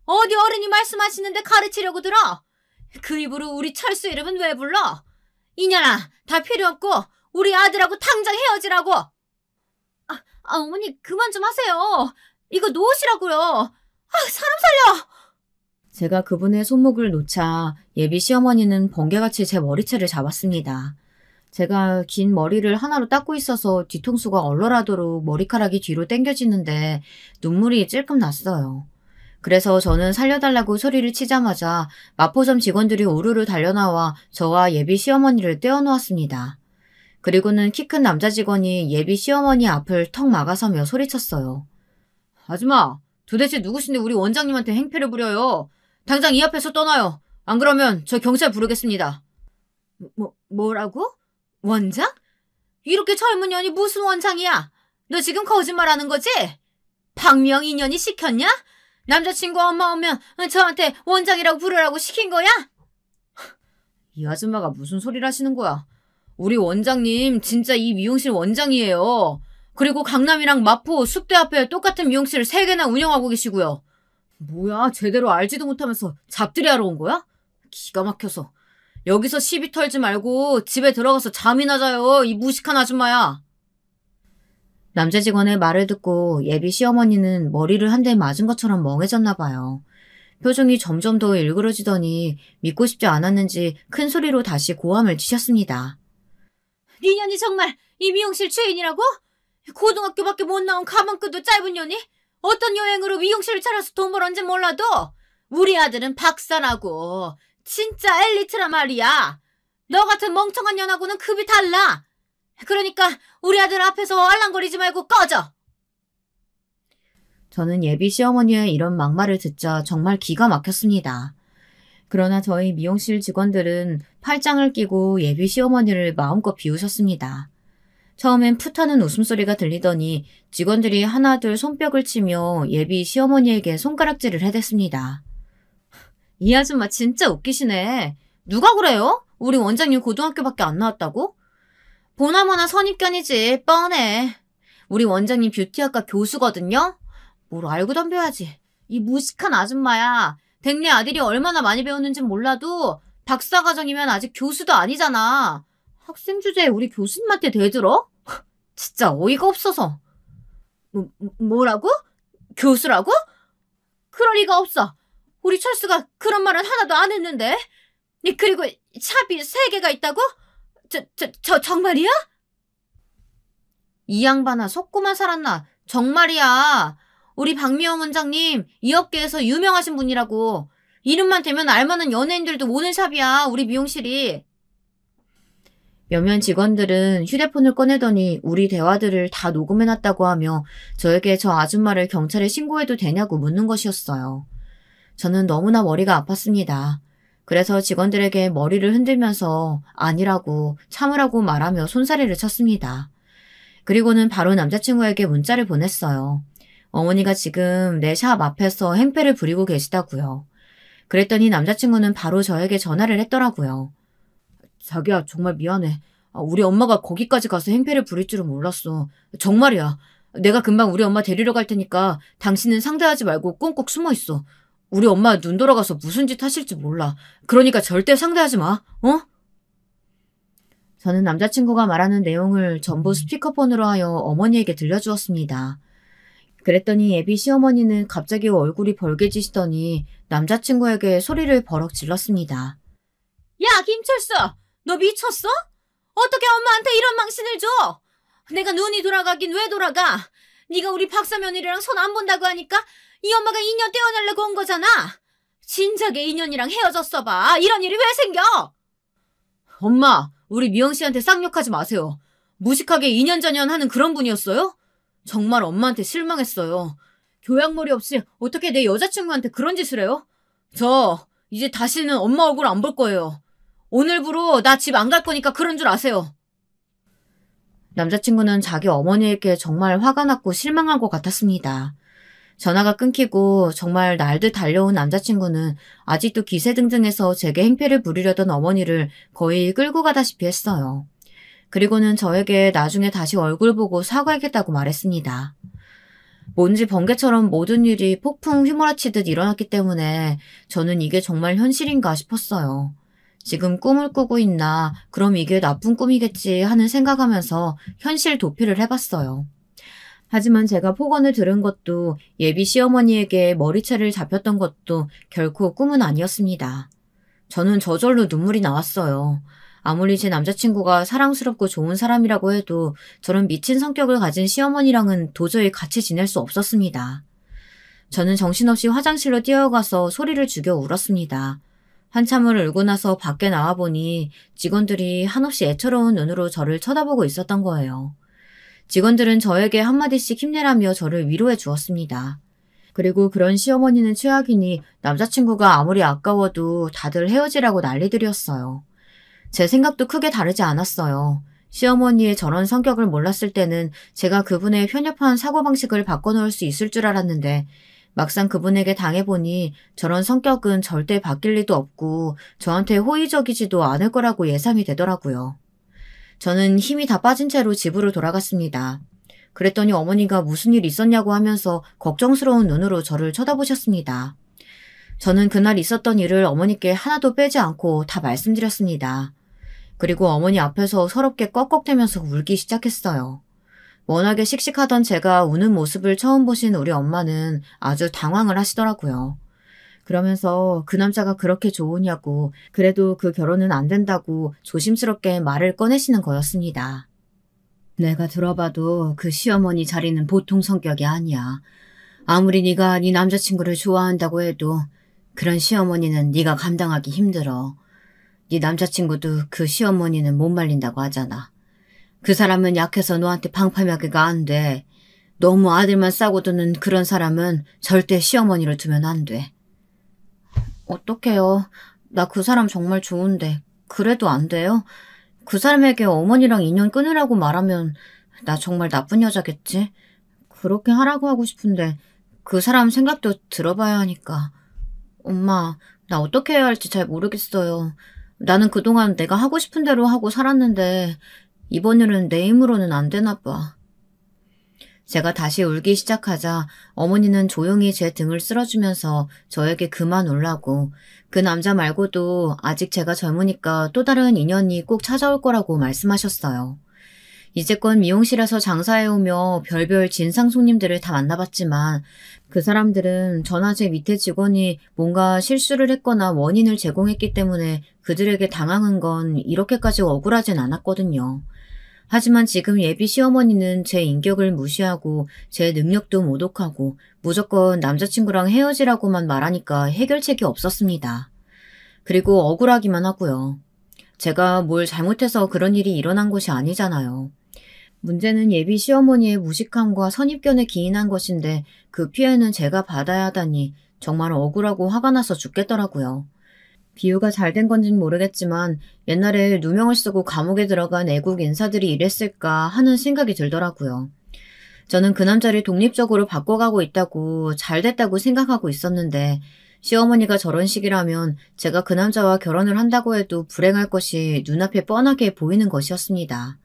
어디 어른이 말씀하시는데 가르치려고 들어? 그 입으로 우리 철수 이름은 왜 불러? 이년아, 다 필요 없고 우리 아들하고 당장 헤어지라고. 어머니 그만 좀 하세요. 이거 놓으시라고요. 사람 살려. 제가 그분의 손목을 놓자 예비 시어머니는 번개같이 제 머리채를 잡았습니다. 제가 긴 머리를 하나로 닦고 있어서 뒤통수가 얼얼하도록 머리카락이 뒤로 당겨지는데 눈물이 찔끔 났어요. 그래서 저는 살려달라고 소리를 치자마자 마포점 직원들이 우르르 달려나와 저와 예비 시어머니를 떼어놓았습니다. 그리고는 키 큰 남자 직원이 예비 시어머니 앞을 턱 막아서며 소리쳤어요. 아줌마, 도대체 누구신데 우리 원장님한테 행패를 부려요? 당장 이 앞에서 떠나요. 안 그러면 저 경찰 부르겠습니다. 뭐라고? 원장? 이렇게 젊은 년이 무슨 원장이야? 너 지금 거짓말하는 거지? 박미영 인연이 시켰냐? 남자친구 엄마 오면 저한테 원장이라고 부르라고 시킨 거야? 이 아줌마가 무슨 소리를 하시는 거야? 우리 원장님 진짜 이 미용실 원장이에요. 그리고 강남이랑 마포, 숲대 앞에 똑같은 미용실을 3개나 운영하고 계시고요. 뭐야, 제대로 알지도 못하면서 잡들이 하러 온 거야? 기가 막혀서. 여기서 시비 털지 말고 집에 들어가서 잠이나 자요, 이 무식한 아줌마야. 남자 직원의 말을 듣고 예비 시어머니는 머리를 한 대 맞은 것처럼 멍해졌나 봐요. 표정이 점점 더 일그러지더니 믿고 싶지 않았는지 큰 소리로 다시 고함을 치셨습니다. 네 년이 정말 이 미용실 주인이라고? 고등학교밖에 못 나온 가방끈도 짧은 년이? 어떤 여행으로 미용실을 차려서 돈 벌었는지 몰라도 우리 아들은 박사라고. 진짜 엘리트라 말이야. 너 같은 멍청한 년하고는 급이 달라. 그러니까 우리 아들 앞에서 알랑거리지 말고 꺼져. 저는 예비 시어머니의 이런 막말을 듣자 정말 기가 막혔습니다. 그러나 저희 미용실 직원들은 팔짱을 끼고 예비 시어머니를 마음껏 비웃었습니다. 처음엔 풋하는 웃음소리가 들리더니 직원들이 하나둘 손뼉을 치며 예비 시어머니에게 손가락질을 해댔습니다. 이 아줌마 진짜 웃기시네. 누가 그래요? 우리 원장님 고등학교밖에 안 나왔다고? 보나마나 선입견이지, 뻔해. 우리 원장님 뷰티학과 교수거든요? 뭘 알고 덤벼야지. 이 무식한 아줌마야. 댁내 아들이 얼마나 많이 배웠는지 몰라도 박사과정이면 아직 교수도 아니잖아. 학생 주제에 우리 교수님한테 대들어? 진짜 어이가 없어서. 뭐라고? 교수라고? 그럴 리가 없어. 우리 철수가 그런 말은 하나도 안 했는데. 그리고 샵이 3개가 있다고? 정말이야? 이 양반아, 속고만 살았나? 정말이야. 우리 박미영 원장님 이 업계에서 유명하신 분이라고. 이름만 대면 알만한 연예인들도 오는 샵이야, 우리 미용실이. 몇몇 직원들은 휴대폰을 꺼내더니 우리 대화들을 다 녹음해놨다고 하며 저에게 저 아줌마를 경찰에 신고해도 되냐고 묻는 것이었어요. 저는 너무나 머리가 아팠습니다. 그래서 직원들에게 머리를 흔들면서 아니라고 참으라고 말하며 손사래를 쳤습니다. 그리고는 바로 남자친구에게 문자를 보냈어요. 어머니가 지금 내 샵 앞에서 행패를 부리고 계시다고요. 그랬더니 남자친구는 바로 저에게 전화를 했더라고요. 자기야, 정말 미안해. 우리 엄마가 거기까지 가서 행패를 부릴 줄은 몰랐어. 정말이야. 내가 금방 우리 엄마 데리러 갈 테니까 당신은 상대하지 말고 꽁꽁 숨어 있어. 우리 엄마 눈 돌아가서 무슨 짓 하실지 몰라. 그러니까 절대 상대하지 마. 어? 저는 남자친구가 말하는 내용을 전부 스피커폰으로 하여 어머니에게 들려주었습니다. 그랬더니 예비 시어머니는 갑자기 얼굴이 벌개지시더니 남자친구에게 소리를 버럭 질렀습니다. 야, 김철수! 너 미쳤어? 어떻게 엄마한테 이런 망신을 줘? 내가 눈이 돌아가긴 왜 돌아가? 네가 우리 박사 며느리랑 손 안 본다고 하니까 이 엄마가 인연 떼어내려고 온 거잖아. 진작에 인연이랑 헤어졌어 봐. 이런 일이 왜 생겨? 엄마, 우리 미영 씨한테 쌍욕하지 마세요. 무식하게 인연전연하는 그런 분이었어요? 정말 엄마한테 실망했어요. 교양머리 없이 어떻게 내 여자친구한테 그런 짓을 해요? 저 이제 다시는 엄마 얼굴 안 볼 거예요. 오늘부로 나 집 안 갈 거니까 그런 줄 아세요. 남자친구는 자기 어머니에게 정말 화가 났고 실망한 것 같았습니다. 전화가 끊기고 정말 날듯 달려온 남자친구는 아직도 기세등등해서 제게 행패를 부리려던 어머니를 거의 끌고 가다시피 했어요. 그리고는 저에게 나중에 다시 얼굴 보고 사과하겠다고 말했습니다. 뭔지 번개처럼 모든 일이 폭풍 휘몰아치듯 일어났기 때문에 저는 이게 정말 현실인가 싶었어요. 지금 꿈을 꾸고 있나, 그럼 이게 나쁜 꿈이겠지 하는 생각하면서 현실 도피를 해봤어요. 하지만 제가 폭언을 들은 것도 예비 시어머니에게 머리채를 잡혔던 것도 결코 꿈은 아니었습니다. 저는 저절로 눈물이 나왔어요. 아무리 제 남자친구가 사랑스럽고 좋은 사람이라고 해도 저런 미친 성격을 가진 시어머니랑은 도저히 같이 지낼 수 없었습니다. 저는 정신없이 화장실로 뛰어가서 소리를 죽여 울었습니다. 한참을 울고 나서 밖에 나와보니 직원들이 한없이 애처로운 눈으로 저를 쳐다보고 있었던 거예요. 직원들은 저에게 한마디씩 힘내라며 저를 위로해 주었습니다. 그리고 그런 시어머니는 최악이니 남자친구가 아무리 아까워도 다들 헤어지라고 난리들이었어요. 제 생각도 크게 다르지 않았어요. 시어머니의 저런 성격을 몰랐을 때는 제가 그분의 편협한 사고방식을 바꿔놓을 수 있을 줄 알았는데 막상 그분에게 당해보니 저런 성격은 절대 바뀔 리도 없고 저한테 호의적이지도 않을 거라고 예상이 되더라고요. 저는 힘이 다 빠진 채로 집으로 돌아갔습니다. 그랬더니 어머니가 무슨 일 있었냐고 하면서 걱정스러운 눈으로 저를 쳐다보셨습니다. 저는 그날 있었던 일을 어머니께 하나도 빼지 않고 다 말씀드렸습니다. 그리고 어머니 앞에서 서럽게 꺽꺽대면서 울기 시작했어요. 워낙에 씩씩하던 제가 우는 모습을 처음 보신 우리 엄마는 아주 당황을 하시더라고요. 그러면서 그 남자가 그렇게 좋으냐고, 그래도 그 결혼은 안 된다고 조심스럽게 말을 꺼내시는 거였습니다. 내가 들어봐도 그 시어머니 자리는 보통 성격이 아니야. 아무리 네가 네 남자친구를 좋아한다고 해도 그런 시어머니는 네가 감당하기 힘들어. 네 남자친구도 그 시어머니는 못 말린다고 하잖아. 그 사람은 약해서 너한테 방파맥이가 안 돼. 너무 아들만 싸고 드는 그런 사람은 절대 시어머니를 두면 안 돼. 어떡해요. 나 그 사람 정말 좋은데 그래도 안 돼요? 그 사람에게 어머니랑 인연 끊으라고 말하면 나 정말 나쁜 여자겠지? 그렇게 하라고 하고 싶은데 그 사람 생각도 들어봐야 하니까. 엄마, 나 어떻게 해야 할지 잘 모르겠어요. 나는 그동안 내가 하고 싶은 대로 하고 살았는데 이번 일은 내 힘으로는 안 되나 봐. 제가 다시 울기 시작하자 어머니는 조용히 제 등을 쓸어주면서 저에게 그만 울라고, 그 남자 말고도 아직 제가 젊으니까 또 다른 인연이 꼭 찾아올 거라고 말씀하셨어요. 이제껏 미용실에서 장사해오며 별별 진상 손님들을 다 만나봤지만 그 사람들은 저나 제 밑에 직원이 뭔가 실수를 했거나 원인을 제공했기 때문에 그들에게 당황한 건 이렇게까지 억울하진 않았거든요. 하지만 지금 예비 시어머니는 제 인격을 무시하고 제 능력도 모독하고 무조건 남자친구랑 헤어지라고만 말하니까 해결책이 없었습니다. 그리고 억울하기만 하고요. 제가 뭘 잘못해서 그런 일이 일어난 것이 아니잖아요. 문제는 예비 시어머니의 무식함과 선입견에 기인한 것인데 그 피해는 제가 받아야 하다니 정말 억울하고 화가 나서 죽겠더라고요. 비유가 잘 된 건진 모르겠지만 옛날에 누명을 쓰고 감옥에 들어간 애국 인사들이 이랬을까 하는 생각이 들더라고요. 저는 그 남자를 독립적으로 바꿔가고 있다고 잘 됐다고 생각하고 있었는데 시어머니가 저런 식이라면 제가 그 남자와 결혼을 한다고 해도 불행할 것이 눈앞에 뻔하게 보이는 것이었습니다.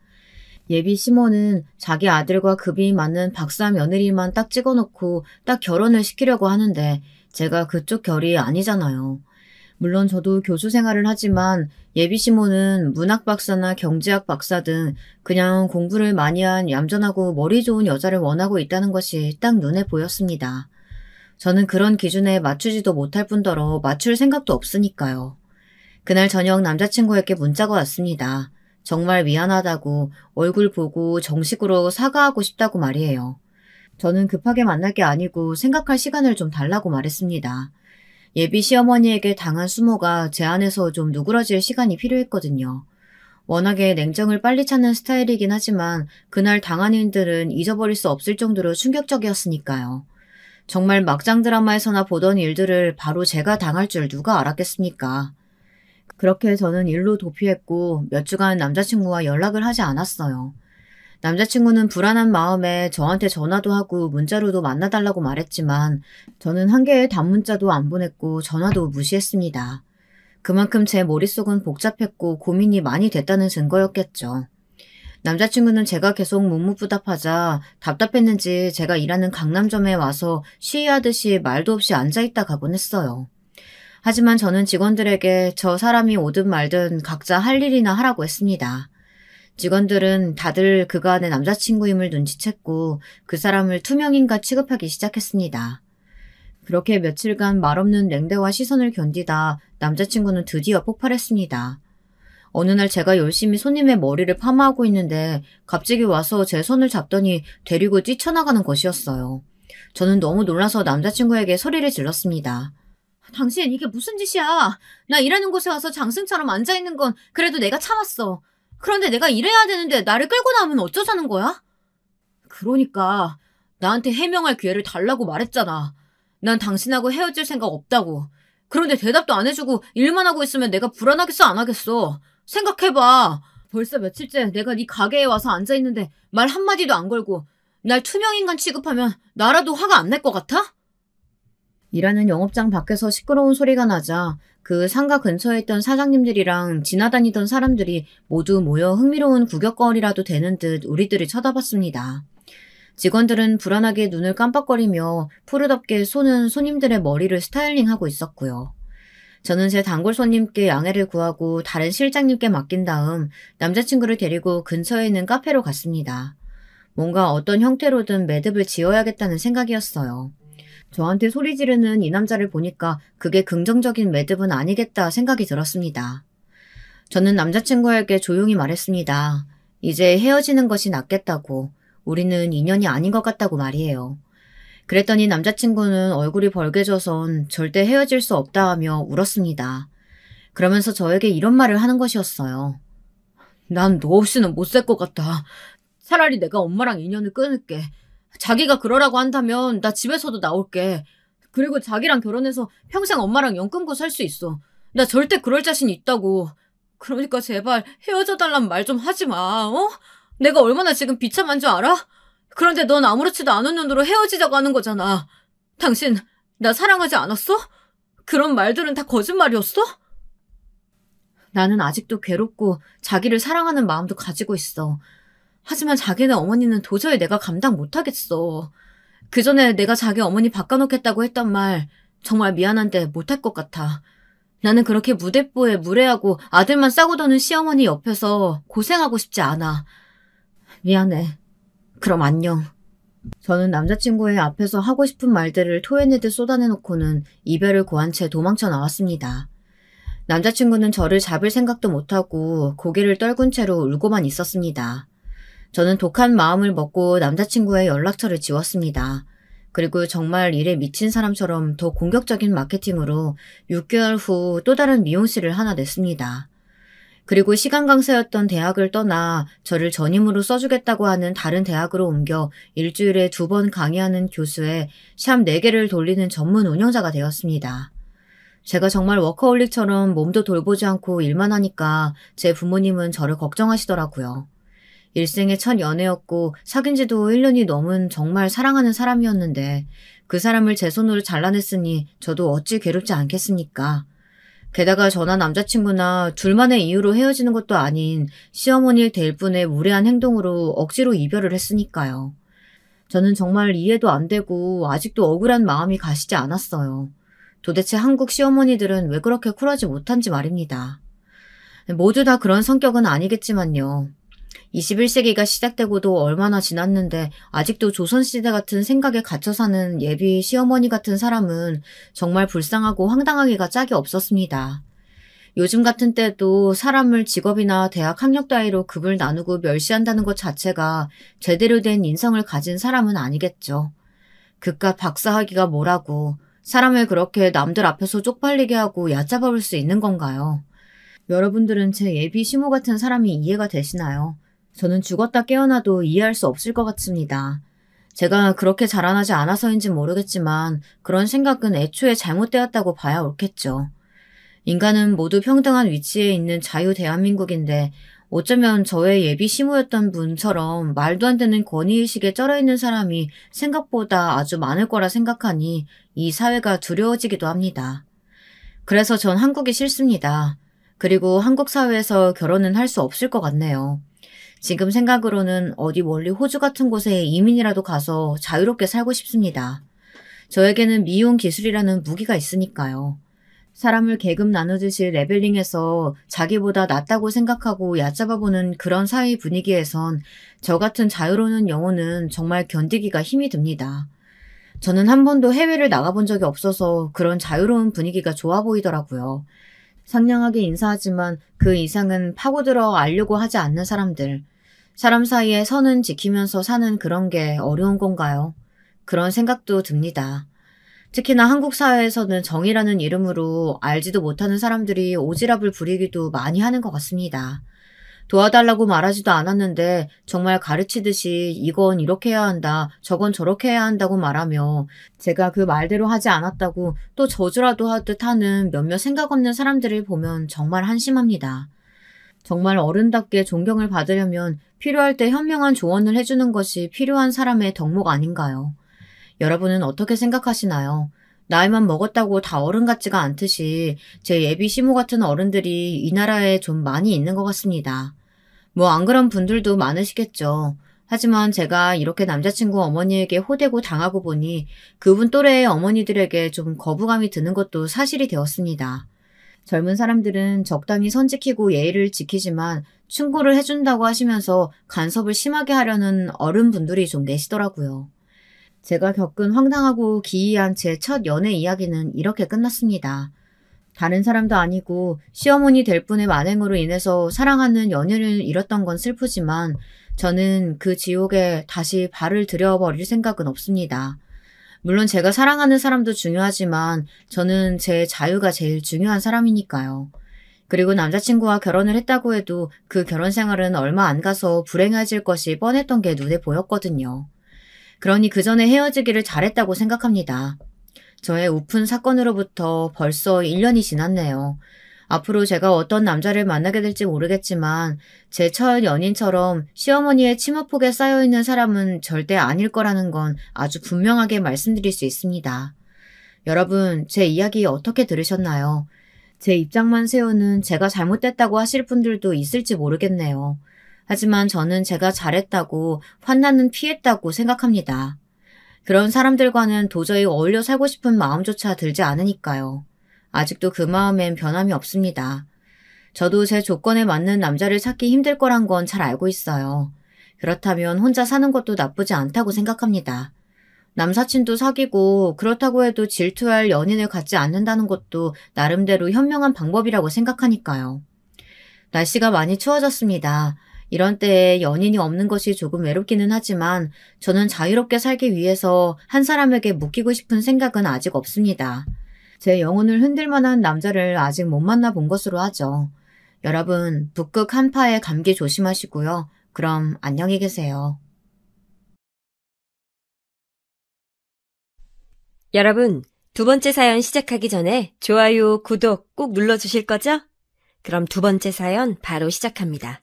예비 시모는 자기 아들과 급이 맞는 박사 며느리만 딱 찍어놓고 딱 결혼을 시키려고 하는데 제가 그쪽 결이 아니잖아요. 물론 저도 교수 생활을 하지만 예비 시모는 문학 박사나 경제학 박사 등 그냥 공부를 많이 한 얌전하고 머리 좋은 여자를 원하고 있다는 것이 딱 눈에 보였습니다. 저는 그런 기준에 맞추지도 못할 뿐더러 맞출 생각도 없으니까요. 그날 저녁 남자친구에게 문자가 왔습니다. 정말 미안하다고 얼굴 보고 정식으로 사과하고 싶다고 말이에요. 저는 급하게 만날 게 아니고 생각할 시간을 좀 달라고 말했습니다. 예비 시어머니에게 당한 수모가 제 안에서 좀 누그러질 시간이 필요했거든요. 워낙에 냉정을 빨리 찾는 스타일이긴 하지만 그날 당한 일들은 잊어버릴 수 없을 정도로 충격적이었으니까요. 정말 막장 드라마에서나 보던 일들을 바로 제가 당할 줄 누가 알았겠습니까? 그렇게 저는 일로 도피했고 몇 주간 남자친구와 연락을 하지 않았어요. 남자친구는 불안한 마음에 저한테 전화도 하고 문자로도 만나달라고 말했지만 저는 한 개의 단문자도 안 보냈고 전화도 무시했습니다. 그만큼 제 머릿속은 복잡했고 고민이 많이 됐다는 증거였겠죠. 남자친구는 제가 계속 묵묵부답하자 답답했는지 제가 일하는 강남점에 와서 시위하듯이 말도 없이 앉아있다 가곤 했어요. 하지만 저는 직원들에게 저 사람이 오든 말든 각자 할 일이나 하라고 했습니다. 직원들은 다들 그가 내 남자친구임을 눈치챘고 그 사람을 투명인간 취급하기 시작했습니다. 그렇게 며칠간 말없는 냉대와 시선을 견디다 남자친구는 드디어 폭발했습니다. 어느 날 제가 열심히 손님의 머리를 파마하고 있는데 갑자기 와서 제 손을 잡더니 데리고 뛰쳐나가는 것이었어요. 저는 너무 놀라서 남자친구에게 소리를 질렀습니다. 당신 이게 무슨 짓이야? 나 일하는 곳에 와서 장승처럼 앉아있는 건 그래도 내가 참았어. 그런데 내가 일해야 되는데 나를 끌고 나오면 어쩌자는 거야? 그러니까 나한테 해명할 기회를 달라고 말했잖아. 난 당신하고 헤어질 생각 없다고. 그런데 대답도 안 해주고 일만 하고 있으면 내가 불안하겠어 안 하겠어? 생각해봐. 벌써 며칠째 내가 네 가게에 와서 앉아있는데 말 한마디도 안 걸고 날 투명인간 취급하면 나라도 화가 안 날 것 같아? 일하는 영업장 밖에서 시끄러운 소리가 나자 그 상가 근처에 있던 사장님들이랑 지나다니던 사람들이 모두 모여 흥미로운 구경거리라도 되는 듯 우리들을 쳐다봤습니다. 직원들은 불안하게 눈을 깜빡거리며 푸르덥게 손은 손님들의 머리를 스타일링하고 있었고요. 저는 제 단골 손님께 양해를 구하고 다른 실장님께 맡긴 다음 남자친구를 데리고 근처에 있는 카페로 갔습니다. 뭔가 어떤 형태로든 매듭을 지어야겠다는 생각이었어요. 저한테 소리 지르는 이 남자를 보니까 그게 긍정적인 매듭은 아니겠다 생각이 들었습니다. 저는 남자친구에게 조용히 말했습니다. 이제 헤어지는 것이 낫겠다고. 우리는 인연이 아닌 것 같다고 말이에요. 그랬더니 남자친구는 얼굴이 벌개져선 절대 헤어질 수 없다 하며 울었습니다. 그러면서 저에게 이런 말을 하는 것이었어요. 난 너 없이는 못 살 것 같아. 차라리 내가 엄마랑 인연을 끊을게. 자기가 그러라고 한다면 나 집에서도 나올게. 그리고 자기랑 결혼해서 평생 엄마랑 연 끊고 살 수 있어. 나 절대 그럴 자신 있다고. 그러니까 제발 헤어져 달란 말 좀 하지 마. 어? 내가 얼마나 지금 비참한 줄 알아? 그런데 넌 아무렇지도 않은 눈으로 헤어지자고 하는 거잖아. 당신 나 사랑하지 않았어? 그런 말들은 다 거짓말이었어? 나는 아직도 괴롭고 자기를 사랑하는 마음도 가지고 있어. 하지만 자기네 어머니는 도저히 내가 감당 못하겠어. 그 전에 내가 자기 어머니 바꿔놓겠다고 했던 말 정말 미안한데 못할 것 같아. 나는 그렇게 무대뽀에 무례하고 아들만 싸고 도는 시어머니 옆에서 고생하고 싶지 않아. 미안해. 그럼 안녕. 저는 남자친구의 앞에서 하고 싶은 말들을 토해내듯 쏟아내놓고는 이별을 고한 채 도망쳐 나왔습니다. 남자친구는 저를 잡을 생각도 못하고 고개를 떨군 채로 울고만 있었습니다. 저는 독한 마음을 먹고 남자친구의 연락처를 지웠습니다. 그리고 정말 일에 미친 사람처럼 더 공격적인 마케팅으로 6개월 후 또 다른 미용실을 하나 냈습니다. 그리고 시간 강사였던 대학을 떠나 저를 전임으로 써주겠다고 하는 다른 대학으로 옮겨 일주일에 2번 강의하는 교수에 샵 4개를 돌리는 전문 운영자가 되었습니다. 제가 정말 워커홀릭처럼 몸도 돌보지 않고 일만 하니까 제 부모님은 저를 걱정하시더라고요. 일생의 첫 연애였고 사귄 지도 1년이 넘은 정말 사랑하는 사람이었는데 그 사람을 제 손으로 잘라냈으니 저도 어찌 괴롭지 않겠습니까? 게다가 저나 남자친구나 둘만의 이유로 헤어지는 것도 아닌 시어머니일 될 분의 무례한 행동으로 억지로 이별을 했으니까요. 저는 정말 이해도 안 되고 아직도 억울한 마음이 가시지 않았어요. 도대체 한국 시어머니들은 왜 그렇게 쿨하지 못한지 말입니다. 모두 다 그런 성격은 아니겠지만요. 21세기가 시작되고도 얼마나 지났는데 아직도 조선시대 같은 생각에 갇혀 사는 예비 시어머니 같은 사람은 정말 불쌍하고 황당하기가 짝이 없었습니다. 요즘 같은 때도 사람을 직업이나 대학 학력 따위로 급을 나누고 멸시한다는 것 자체가 제대로 된 인성을 가진 사람은 아니겠죠. 그깟 박사학위가 뭐라고 사람을 그렇게 남들 앞에서 쪽팔리게 하고 얕잡아 볼 수 있는 건가요? 여러분들은 제 예비 시모 같은 사람이 이해가 되시나요? 저는 죽었다 깨어나도 이해할 수 없을 것 같습니다. 제가 그렇게 자라나지 않아서인지 모르겠지만 그런 생각은 애초에 잘못되었다고 봐야 옳겠죠. 인간은 모두 평등한 위치에 있는 자유 대한민국인데 어쩌면 저의 예비 시모였던 분처럼 말도 안 되는 권위의식에 쩔어있는 사람이 생각보다 아주 많을 거라 생각하니 이 사회가 두려워지기도 합니다. 그래서 전 한국이 싫습니다. 그리고 한국 사회에서 결혼은 할 수 없을 것 같네요. 지금 생각으로는 어디 멀리 호주 같은 곳에 이민이라도 가서 자유롭게 살고 싶습니다. 저에게는 미용 기술이라는 무기가 있으니까요. 사람을 계급 나누듯이 레벨링해서 자기보다 낫다고 생각하고 얕잡아보는 그런 사회 분위기에선 저 같은 자유로운 영혼은 정말 견디기가 힘이 듭니다. 저는 한 번도 해외를 나가본 적이 없어서 그런 자유로운 분위기가 좋아 보이더라고요. 상냥하게 인사하지만 그 이상은 파고들어 알려고 하지 않는 사람들. 사람 사이에 선은 지키면서 사는 그런 게 어려운 건가요? 그런 생각도 듭니다. 특히나 한국 사회에서는 정의라는 이름으로 알지도 못하는 사람들이 오지랖을 부리기도 많이 하는 것 같습니다. 도와달라고 말하지도 않았는데 정말 가르치듯이 이건 이렇게 해야 한다, 저건 저렇게 해야 한다고 말하며 제가 그 말대로 하지 않았다고 또 저주라도 하듯 하는 몇몇 생각 없는 사람들을 보면 정말 한심합니다. 정말 어른답게 존경을 받으려면 필요할 때 현명한 조언을 해주는 것이 필요한 사람의 덕목 아닌가요? 여러분은 어떻게 생각하시나요? 나이만 먹었다고 다 어른 같지가 않듯이 제 예비 시모 같은 어른들이 이 나라에 좀 많이 있는 것 같습니다. 뭐 안 그런 분들도 많으시겠죠. 하지만 제가 이렇게 남자친구 어머니에게 호되고 당하고 보니 그분 또래의 어머니들에게 좀 거부감이 드는 것도 사실이 되었습니다. 젊은 사람들은 적당히 선 지키고 예의를 지키지만 충고를 해준다고 하시면서 간섭을 심하게 하려는 어른분들이 좀 계시더라고요. 제가 겪은 황당하고 기이한 제 첫 연애 이야기는 이렇게 끝났습니다. 다른 사람도 아니고 시어머니 될 분의 만행으로 인해서 사랑하는 연인을 잃었던 건 슬프지만 저는 그 지옥에 다시 발을 들여버릴 생각은 없습니다. 물론 제가 사랑하는 사람도 중요하지만 저는 제 자유가 제일 중요한 사람이니까요. 그리고 남자친구와 결혼을 했다고 해도 그 결혼 생활은 얼마 안 가서 불행해질 것이 뻔했던 게 눈에 보였거든요. 그러니 그 전에 헤어지기를 잘했다고 생각합니다. 저의 우픈 사건으로부터 벌써 1년이 지났네요. 앞으로 제가 어떤 남자를 만나게 될지 모르겠지만 제 첫 연인처럼 시어머니의 치마폭에 쌓여있는 사람은 절대 아닐 거라는 건 아주 분명하게 말씀드릴 수 있습니다. 여러분, 제 이야기 어떻게 들으셨나요? 제 입장만 세우는 제가 잘못됐다고 하실 분들도 있을지 모르겠네요. 하지만 저는 제가 잘했다고 환난은 피했다고 생각합니다. 그런 사람들과는 도저히 어울려 살고 싶은 마음조차 들지 않으니까요. 아직도 그 마음엔 변함이 없습니다. 저도 제 조건에 맞는 남자를 찾기 힘들 거란 건 잘 알고 있어요. 그렇다면 혼자 사는 것도 나쁘지 않다고 생각합니다. 남사친도 사귀고 그렇다고 해도 질투할 연인을 갖지 않는다는 것도 나름대로 현명한 방법이라고 생각하니까요. 날씨가 많이 추워졌습니다. 이런 때에 연인이 없는 것이 조금 외롭기는 하지만 저는 자유롭게 살기 위해서 한 사람에게 묶이고 싶은 생각은 아직 없습니다. 제 영혼을 흔들 만한 남자를 아직 못 만나본 것으로 하죠. 여러분, 북극 한파에 감기 조심하시고요. 그럼 안녕히 계세요. 여러분, 두 번째 사연 시작하기 전에 좋아요, 구독 꼭 눌러주실 거죠? 그럼 두 번째 사연 바로 시작합니다.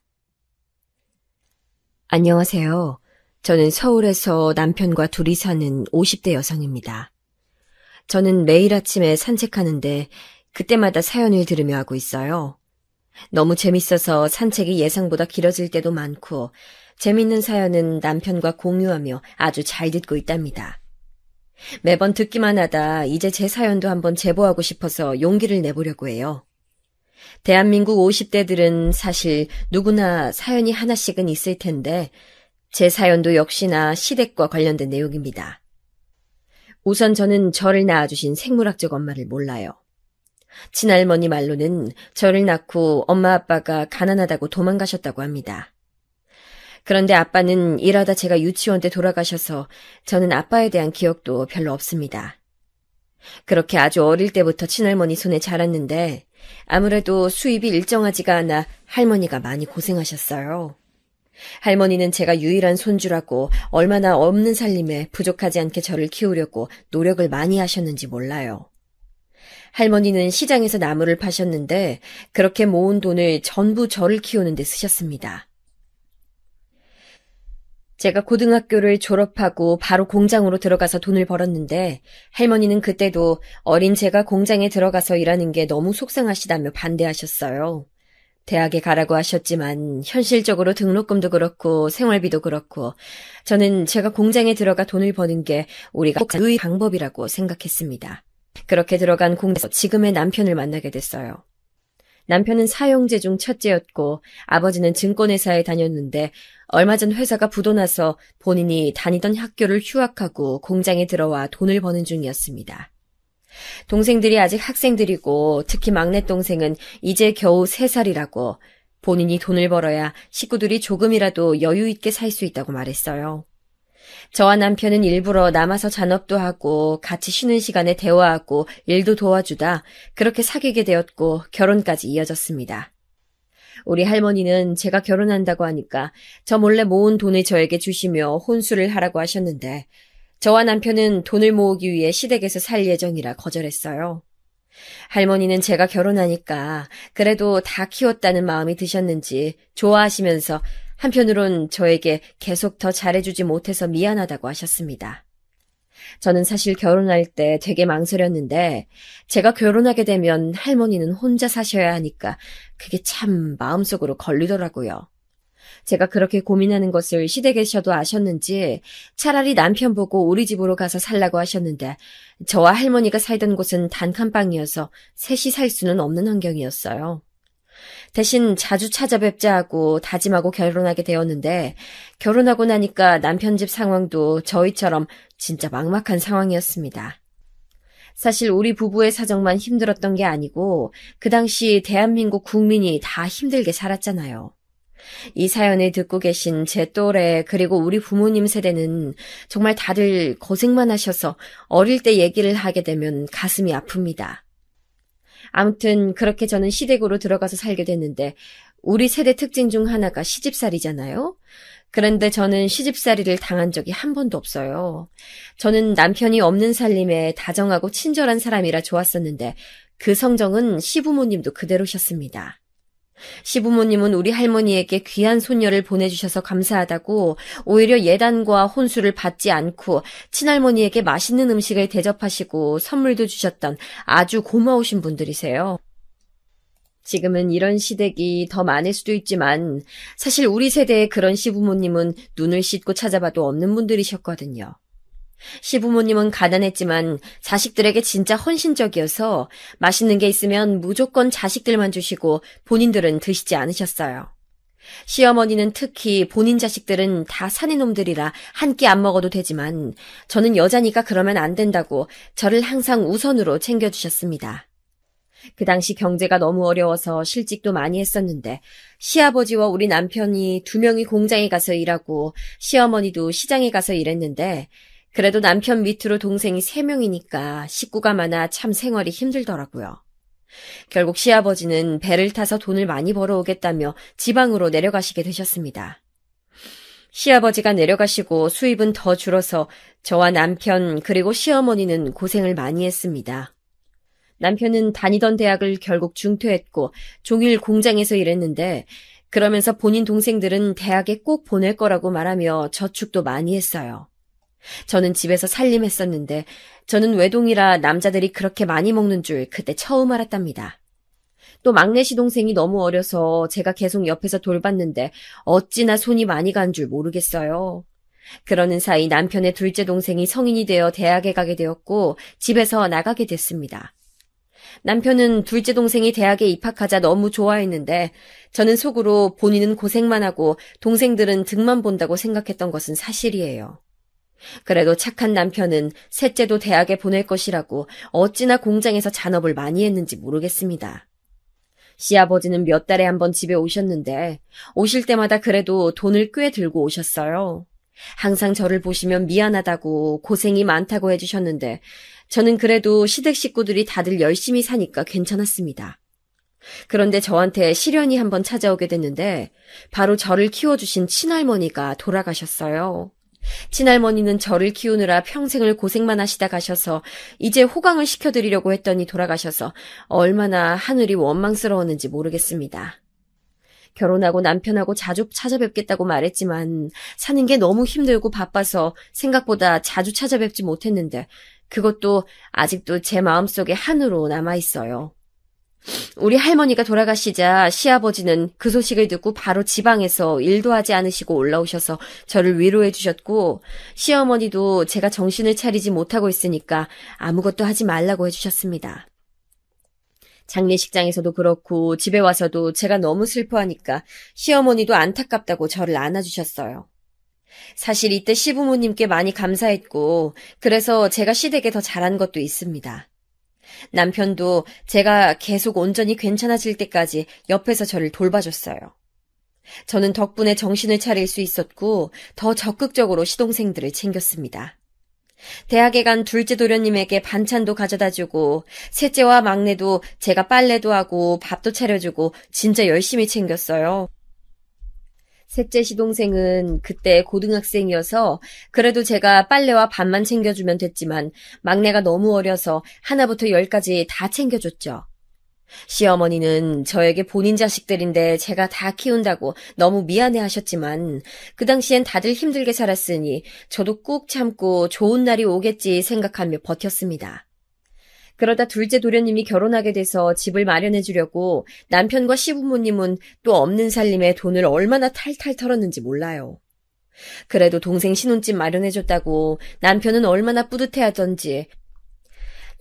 안녕하세요. 저는 서울에서 남편과 둘이 사는 50대 여성입니다. 저는 매일 아침에 산책하는데 그때마다 사연을 들으며 하고 있어요. 너무 재밌어서 산책이 예상보다 길어질 때도 많고 재밌는 사연은 남편과 공유하며 아주 잘 듣고 있답니다. 매번 듣기만 하다 이제 제 사연도 한번 제보하고 싶어서 용기를 내보려고 해요. 대한민국 50대들은 사실 누구나 사연이 하나씩은 있을 텐데 제 사연도 역시나 시댁과 관련된 내용입니다. 우선 저는 저를 낳아주신 생물학적 엄마를 몰라요. 친할머니 말로는 저를 낳고 엄마 아빠가 가난하다고 도망가셨다고 합니다. 그런데 아빠는 일하다 제가 유치원 때 돌아가셔서 저는 아빠에 대한 기억도 별로 없습니다. 그렇게 아주 어릴 때부터 친할머니 손에 자랐는데 아무래도 수입이 일정하지가 않아 할머니가 많이 고생하셨어요. 할머니는 제가 유일한 손주라고 얼마나 없는 살림에 부족하지 않게 저를 키우려고 노력을 많이 하셨는지 몰라요. 할머니는 시장에서 나무를 파셨는데 그렇게 모은 돈을 전부 저를 키우는 데 쓰셨습니다. 제가 고등학교를 졸업하고 바로 공장으로 들어가서 돈을 벌었는데 할머니는 그때도 어린 제가 공장에 들어가서 일하는 게 너무 속상하시다며 반대하셨어요. 대학에 가라고 하셨지만 현실적으로 등록금도 그렇고 생활비도 그렇고 저는 제가 공장에 들어가 돈을 버는 게 우리가 의 방법이라고 생각했습니다. 그렇게 들어간 공장에서 지금의 남편을 만나게 됐어요. 남편은 사형제 중 첫째였고 아버지는 증권회사에 다녔는데 얼마 전 회사가 부도나서 본인이 다니던 학교를 휴학하고 공장에 들어와 돈을 버는 중이었습니다. 동생들이 아직 학생들이고 특히 막내 동생은 이제 겨우 3살이라고 본인이 돈을 벌어야 식구들이 조금이라도 여유 있게 살 수 있다고 말했어요. 저와 남편은 일부러 남아서 잔업도 하고 같이 쉬는 시간에 대화하고 일도 도와주다 그렇게 사귀게 되었고 결혼까지 이어졌습니다. 우리 할머니는 제가 결혼한다고 하니까 저 몰래 모은 돈을 저에게 주시며 혼수를 하라고 하셨는데 저와 남편은 돈을 모으기 위해 시댁에서 살 예정이라 거절했어요. 할머니는 제가 결혼하니까 그래도 다 키웠다는 마음이 드셨는지 좋아하시면서 한편으론 저에게 계속 더 잘해주지 못해서 미안하다고 하셨습니다. 저는 사실 결혼할 때 되게 망설였는데 제가 결혼하게 되면 할머니는 혼자 사셔야 하니까 그게 참 마음속으로 걸리더라고요. 제가 그렇게 고민하는 것을 시댁에서도 아셨는지 차라리 남편 보고 우리 집으로 가서 살라고 하셨는데 저와 할머니가 살던 곳은 단칸방이어서 셋이 살 수는 없는 환경이었어요. 대신 자주 찾아뵙자 하고 다짐하고 결혼하게 되었는데 결혼하고 나니까 남편 집 상황도 저희처럼 진짜 막막한 상황이었습니다. 사실 우리 부부의 사정만 힘들었던 게 아니고 그 당시 대한민국 국민이 다 힘들게 살았잖아요. 이 사연을 듣고 계신 제 또래 그리고 우리 부모님 세대는 정말 다들 고생만 하셔서 어릴 때 얘기를 하게 되면 가슴이 아픕니다. 아무튼 그렇게 저는 시댁으로 들어가서 살게 됐는데 우리 세대 특징 중 하나가 시집살이잖아요. 그런데 저는 시집살이를 당한 적이 한 번도 없어요. 저는 남편이 없는 살림에 다정하고 친절한 사람이라 좋았었는데 그 성정은 시부모님도 그대로셨습니다. 시부모님은 우리 할머니에게 귀한 손녀를 보내주셔서 감사하다고 오히려 예단과 혼수를 받지 않고 친할머니에게 맛있는 음식을 대접하시고 선물도 주셨던 아주 고마우신 분들이세요. 지금은 이런 시댁이 더 많을 수도 있지만 사실 우리 세대의 그런 시부모님은 눈을 씻고 찾아봐도 없는 분들이셨거든요. 시부모님은 가난했지만 자식들에게 진짜 헌신적이어서 맛있는 게 있으면 무조건 자식들만 주시고 본인들은 드시지 않으셨어요. 시어머니는 특히 본인 자식들은 다 사내놈들이라 한 끼 안 먹어도 되지만 저는 여자니까 그러면 안 된다고 저를 항상 우선으로 챙겨주셨습니다. 그 당시 경제가 너무 어려워서 실직도 많이 했었는데 시아버지와 우리 남편이 2명이 공장에 가서 일하고 시어머니도 시장에 가서 일했는데 그래도 남편 밑으로 동생이 3명이니까 식구가 많아 참 생활이 힘들더라고요. 결국 시아버지는 배를 타서 돈을 많이 벌어오겠다며 지방으로 내려가시게 되셨습니다. 시아버지가 내려가시고 수입은 더 줄어서 저와 남편 그리고 시어머니는 고생을 많이 했습니다. 남편은 다니던 대학을 결국 중퇴했고 종일 공장에서 일했는데 그러면서 본인 동생들은 대학에 꼭 보낼 거라고 말하며 저축도 많이 했어요. 저는 집에서 살림했었는데 저는 외동이라 남자들이 그렇게 많이 먹는 줄 그때 처음 알았답니다. 또 막내 시동생이 너무 어려서 제가 계속 옆에서 돌봤는데 어찌나 손이 많이 간 줄 모르겠어요. 그러는 사이 남편의 둘째 동생이 성인이 되어 대학에 가게 되었고 집에서 나가게 됐습니다. 남편은 둘째 동생이 대학에 입학하자 너무 좋아했는데 저는 속으로 본인은 고생만 하고 동생들은 득만 본다고 생각했던 것은 사실이에요. 그래도 착한 남편은 셋째도 대학에 보낼 것이라고 어찌나 공장에서 잔업을 많이 했는지 모르겠습니다. 시아버지는 몇 달에 한 번 집에 오셨는데 오실 때마다 그래도 돈을 꽤 들고 오셨어요. 항상 저를 보시면 미안하다고 고생이 많다고 해주셨는데 저는 그래도 시댁 식구들이 다들 열심히 사니까 괜찮았습니다. 그런데 저한테 시련이 한번 찾아오게 됐는데 바로 저를 키워주신 친할머니가 돌아가셨어요. 친할머니는 저를 키우느라 평생을 고생만 하시다 가셔서 이제 호강을 시켜드리려고 했더니 돌아가셔서 얼마나 하늘이 원망스러웠는지 모르겠습니다. 결혼하고 남편하고 자주 찾아뵙겠다고 말했지만 사는 게 너무 힘들고 바빠서 생각보다 자주 찾아뵙지 못했는데 그것도 아직도 제 마음속에 한으로 남아있어요. 우리 할머니가 돌아가시자 시아버지는 그 소식을 듣고 바로 지방에서 일도 하지 않으시고 올라오셔서 저를 위로해 주셨고 시어머니도 제가 정신을 차리지 못하고 있으니까 아무것도 하지 말라고 해주셨습니다. 장례식장에서도 그렇고 집에 와서도 제가 너무 슬퍼하니까 시어머니도 안타깝다고 저를 안아주셨어요. 사실 이때 시부모님께 많이 감사했고 그래서 제가 시댁에 더 잘한 것도 있습니다. 남편도 제가 계속 온전히 괜찮아질 때까지 옆에서 저를 돌봐줬어요. 저는 덕분에 정신을 차릴 수 있었고 더 적극적으로 시동생들을 챙겼습니다. 대학에 간 둘째 도련님에게 반찬도 가져다주고 셋째와 막내도 제가 빨래도 하고 밥도 차려주고 진짜 열심히 챙겼어요. 셋째 시동생은 그때 고등학생이어서 그래도 제가 빨래와 밥만 챙겨주면 됐지만 막내가 너무 어려서 하나부터 10까지 다 챙겨줬죠. 시어머니는 저에게 본인 자식들인데 제가 다 키운다고 너무 미안해하셨지만 그 당시엔 다들 힘들게 살았으니 저도 꾹 참고 좋은 날이 오겠지 생각하며 버텼습니다. 그러다 둘째 도련님이 결혼하게 돼서 집을 마련해 주려고 남편과 시부모님은 또 없는 살림에 돈을 얼마나 탈탈 털었는지 몰라요. 그래도 동생 신혼집 마련해줬다고 남편은 얼마나 뿌듯해하던지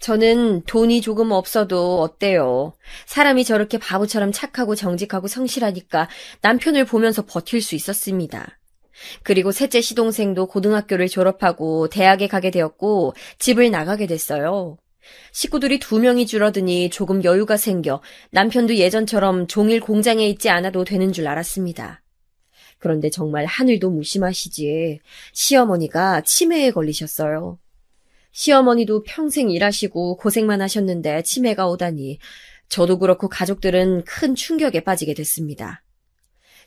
저는 돈이 조금 없어도 어때요. 사람이 저렇게 바보처럼 착하고 정직하고 성실하니까 남편을 보면서 버틸 수 있었습니다. 그리고 셋째 시동생도 고등학교를 졸업하고 대학에 가게 되었고 집을 나가게 됐어요. 식구들이 2명이 줄어드니 조금 여유가 생겨 남편도 예전처럼 종일 공장에 있지 않아도 되는 줄 알았습니다. 그런데 정말 하늘도 무심하시지. 시어머니가 치매에 걸리셨어요. 시어머니도 평생 일하시고 고생만 하셨는데 치매가 오다니 저도 그렇고 가족들은 큰 충격에 빠지게 됐습니다.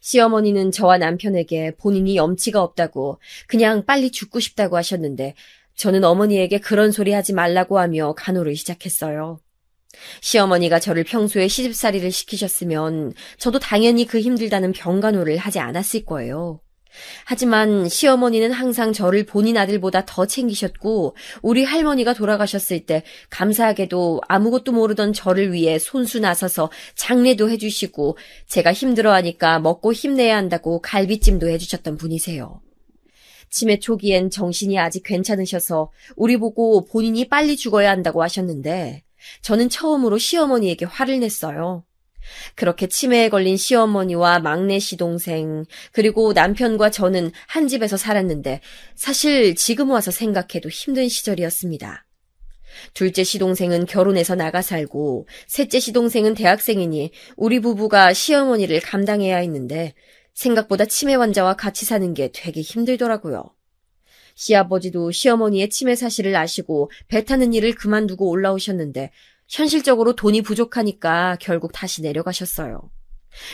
시어머니는 저와 남편에게 본인이 염치가 없다고 그냥 빨리 죽고 싶다고 하셨는데 저는 어머니에게 그런 소리 하지 말라고 하며 간호를 시작했어요. 시어머니가 저를 평소에 시집살이를 시키셨으면 저도 당연히 그 힘들다는 병간호를 하지 않았을 거예요. 하지만 시어머니는 항상 저를 본인 아들보다 더 챙기셨고 우리 할머니가 돌아가셨을 때 감사하게도 아무것도 모르던 저를 위해 손수 나서서 장례도 해주시고 제가 힘들어하니까 먹고 힘내야 한다고 갈비찜도 해주셨던 분이세요. 치매 초기엔 정신이 아직 괜찮으셔서 우리 보고 본인이 빨리 죽어야 한다고 하셨는데 저는 처음으로 시어머니에게 화를 냈어요. 그렇게 치매에 걸린 시어머니와 막내 시동생 그리고 남편과 저는 한 집에서 살았는데 사실 지금 와서 생각해도 힘든 시절이었습니다. 둘째 시동생은 결혼해서 나가 살고 셋째 시동생은 대학생이니 우리 부부가 시어머니를 감당해야 했는데 생각보다 치매 환자와 같이 사는 게 되게 힘들더라고요. 시아버지도 시어머니의 치매 사실을 아시고 배 타는 일을 그만두고 올라오셨는데 현실적으로 돈이 부족하니까 결국 다시 내려가셨어요.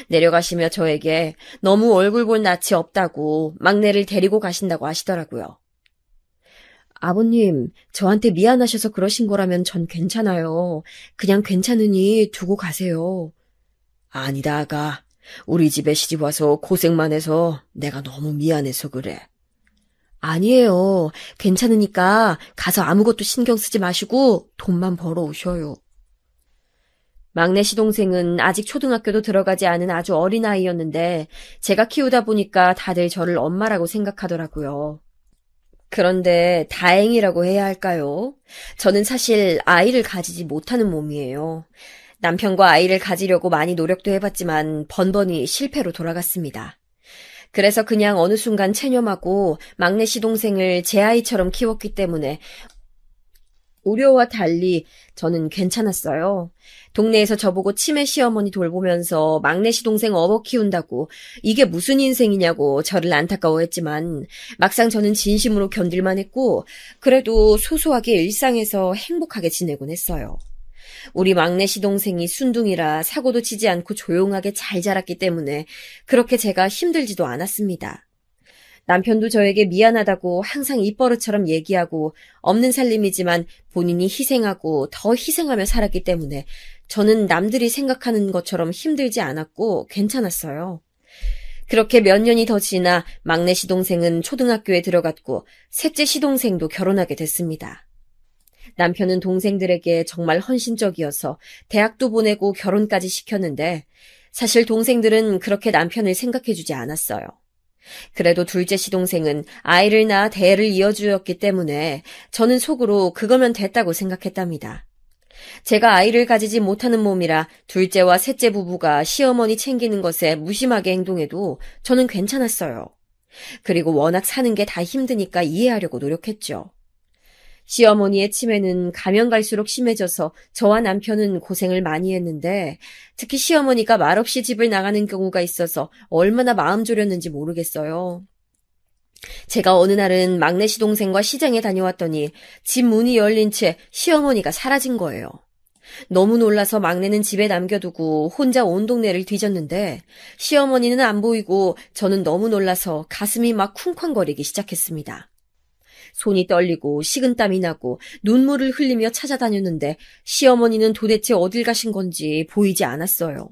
내려가시며 저에게 너무 얼굴 볼 낯이 없다고 막내를 데리고 가신다고 하시더라고요. 아버님, 저한테 미안하셔서 그러신 거라면 전 괜찮아요. 그냥 괜찮으니 두고 가세요. 아니다, 아가. 우리 집에 시집 와서 고생만 해서 내가 너무 미안해서 그래. 아니에요. 괜찮으니까 가서 아무것도 신경 쓰지 마시고 돈만 벌어 오셔요. 막내 시동생은 아직 초등학교도 들어가지 않은 아주 어린 아이였는데 제가 키우다 보니까 다들 저를 엄마라고 생각하더라고요. 그런데 다행이라고 해야 할까요? 저는 사실 아이를 가지지 못하는 몸이에요. 남편과 아이를 가지려고 많이 노력도 해봤지만 번번이 실패로 돌아갔습니다. 그래서 그냥 어느 순간 체념하고 막내 시동생을 제 아이처럼 키웠기 때문에 우려와 달리 저는 괜찮았어요. 동네에서 저보고 치매 시어머니 돌보면서 막내 시동생 업어 키운다고 이게 무슨 인생이냐고 저를 안타까워했지만 막상 저는 진심으로 견딜만 했고 그래도 소소하게 일상에서 행복하게 지내곤 했어요. 우리 막내 시동생이 순둥이라 사고도 치지 않고 조용하게 잘 자랐기 때문에 그렇게 제가 힘들지도 않았습니다. 남편도 저에게 미안하다고 항상 입버릇처럼 얘기하고 없는 살림이지만 본인이 희생하고 더 희생하며 살았기 때문에 저는 남들이 생각하는 것처럼 힘들지 않았고 괜찮았어요. 그렇게 몇 년이 더 지나 막내 시동생은 초등학교에 들어갔고 셋째 시동생도 결혼하게 됐습니다. 남편은 동생들에게 정말 헌신적이어서 대학도 보내고 결혼까지 시켰는데 사실 동생들은 그렇게 남편을 생각해주지 않았어요. 그래도 둘째 시동생은 아이를 낳아 대를 이어주었기 때문에 저는 속으로 그거면 됐다고 생각했답니다. 제가 아이를 가지지 못하는 몸이라 둘째와 셋째 부부가 시어머니 챙기는 것에 무심하게 행동해도 저는 괜찮았어요. 그리고 워낙 사는 게 다 힘드니까 이해하려고 노력했죠. 시어머니의 치매는 가면 갈수록 심해져서 저와 남편은 고생을 많이 했는데 특히 시어머니가 말없이 집을 나가는 경우가 있어서 얼마나 마음 졸였는지 모르겠어요. 제가 어느 날은 막내 시동생과 시장에 다녀왔더니 집 문이 열린 채 시어머니가 사라진 거예요. 너무 놀라서 막내는 집에 남겨두고 혼자 온 동네를 뒤졌는데 시어머니는 안 보이고 저는 너무 놀라서 가슴이 막 쿵쾅거리기 시작했습니다. 손이 떨리고 식은땀이 나고 눈물을 흘리며 찾아다녔는데 시어머니는 도대체 어딜 가신 건지 보이지 않았어요.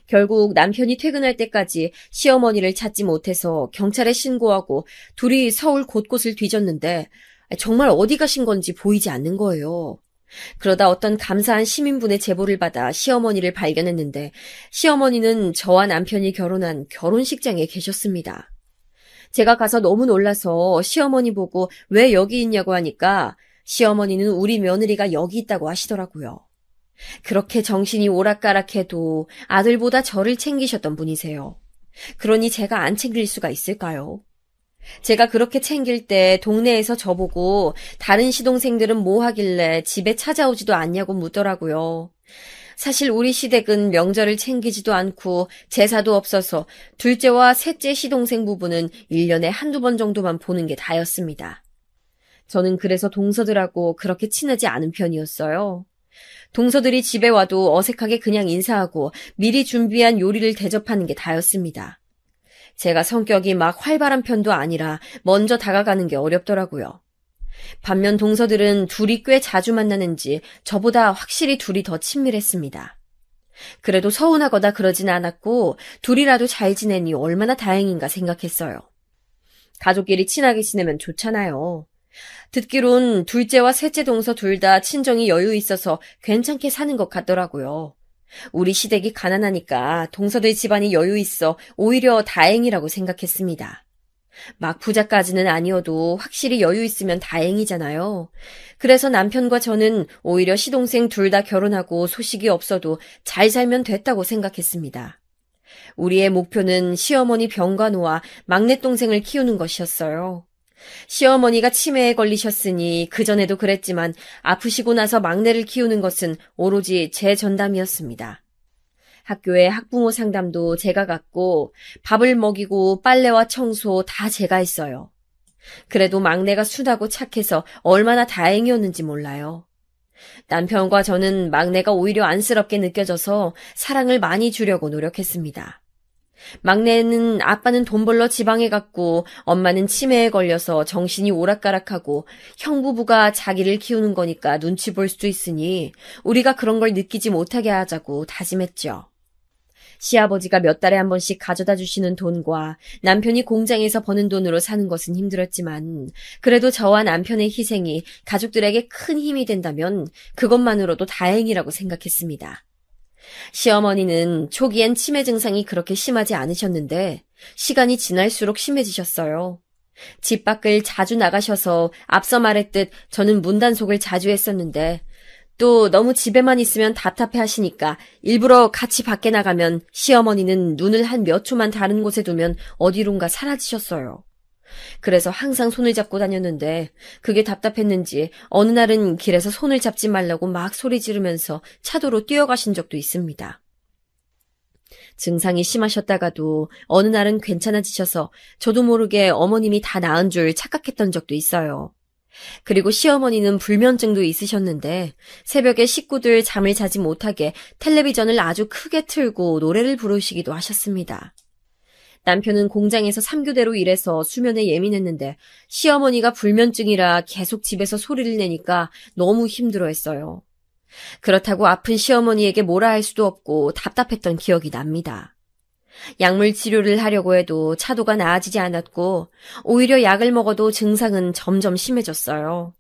결국 남편이 퇴근할 때까지 시어머니를 찾지 못해서 경찰에 신고하고 둘이 서울 곳곳을 뒤졌는데 정말 어디 가신 건지 보이지 않는 거예요. 그러다 어떤 감사한 시민분의 제보를 받아 시어머니를 발견했는데 시어머니는 저와 남편이 결혼한 결혼식장에 계셨습니다. 제가 가서 너무 놀라서 시어머니 보고 왜 여기 있냐고 하니까 시어머니는 우리 며느리가 여기 있다고 하시더라고요. 그렇게 정신이 오락가락해도 아들보다 저를 챙기셨던 분이세요. 그러니 제가 안 챙길 수가 있을까요? 제가 그렇게 챙길 때 동네에서 저보고 다른 시동생들은 뭐 하길래 집에 찾아오지도 않냐고 묻더라고요. 사실 우리 시댁은 명절을 챙기지도 않고 제사도 없어서 둘째와 셋째 시동생 부부는 1년에 한두 번 정도만 보는 게 다였습니다. 저는 그래서 동서들하고 그렇게 친하지 않은 편이었어요. 동서들이 집에 와도 어색하게 그냥 인사하고 미리 준비한 요리를 대접하는 게 다였습니다. 제가 성격이 막 활발한 편도 아니라 먼저 다가가는 게 어렵더라고요. 반면 동서들은 둘이 꽤 자주 만나는지 저보다 확실히 둘이 더 친밀했습니다. 그래도 서운하거나 그러진 않았고 둘이라도 잘 지내니 얼마나 다행인가 생각했어요. 가족끼리 친하게 지내면 좋잖아요. 듣기론 둘째와 셋째 동서 둘 다 친정이 여유 있어서 괜찮게 사는 것 같더라고요. 우리 시댁이 가난하니까 동서들 집안이 여유 있어 오히려 다행이라고 생각했습니다. 막 부자까지는 아니어도 확실히 여유 있으면 다행이잖아요. 그래서 남편과 저는 오히려 시동생 둘 다 결혼하고 소식이 없어도 잘 살면 됐다고 생각했습니다. 우리의 목표는 시어머니 병과 노아 막내 동생을 키우는 것이었어요. 시어머니가 치매에 걸리셨으니 그전에도 그랬지만 아프시고 나서 막내를 키우는 것은 오로지 제 전담이었습니다. 학교에 학부모 상담도 제가 갔고 밥을 먹이고 빨래와 청소 다 제가 했어요. 그래도 막내가 순하고 착해서 얼마나 다행이었는지 몰라요. 남편과 저는 막내가 오히려 안쓰럽게 느껴져서 사랑을 많이 주려고 노력했습니다. 막내는 아빠는 돈 벌러 지방에 갔고 엄마는 치매에 걸려서 정신이 오락가락하고 형부부가 자기를 키우는 거니까 눈치 볼 수도 있으니 우리가 그런 걸 느끼지 못하게 하자고 다짐했죠. 시아버지가 몇 달에 한 번씩 가져다 주시는 돈과 남편이 공장에서 버는 돈으로 사는 것은 힘들었지만 그래도 저와 남편의 희생이 가족들에게 큰 힘이 된다면 그것만으로도 다행이라고 생각했습니다. 시어머니는 초기엔 치매 증상이 그렇게 심하지 않으셨는데 시간이 지날수록 심해지셨어요. 집 밖을 자주 나가셔서 앞서 말했듯 저는 문단속을 자주 했었는데 또 너무 집에만 있으면 답답해 하시니까 일부러 같이 밖에 나가면 시어머니는 눈을 한 몇 초만 다른 곳에 두면 어디론가 사라지셨어요. 그래서 항상 손을 잡고 다녔는데 그게 답답했는지 어느 날은 길에서 손을 잡지 말라고 막 소리 지르면서 차도로 뛰어가신 적도 있습니다. 증상이 심하셨다가도 어느 날은 괜찮아지셔서 저도 모르게 어머님이 다 나은 줄 착각했던 적도 있어요. 그리고 시어머니는 불면증도 있으셨는데 새벽에 식구들 잠을 자지 못하게 텔레비전을 아주 크게 틀고 노래를 부르시기도 하셨습니다. 남편은 공장에서 3교대로 일해서 수면에 예민했는데 시어머니가 불면증이라 계속 집에서 소리를 내니까 너무 힘들어했어요. 그렇다고 아픈 시어머니에게 뭐라 할 수도 없고 답답했던 기억이 납니다. 약물 치료를 하려고 해도 차도가 나아지지 않았고 오히려 약을 먹어도 증상은 점점 심해졌어요.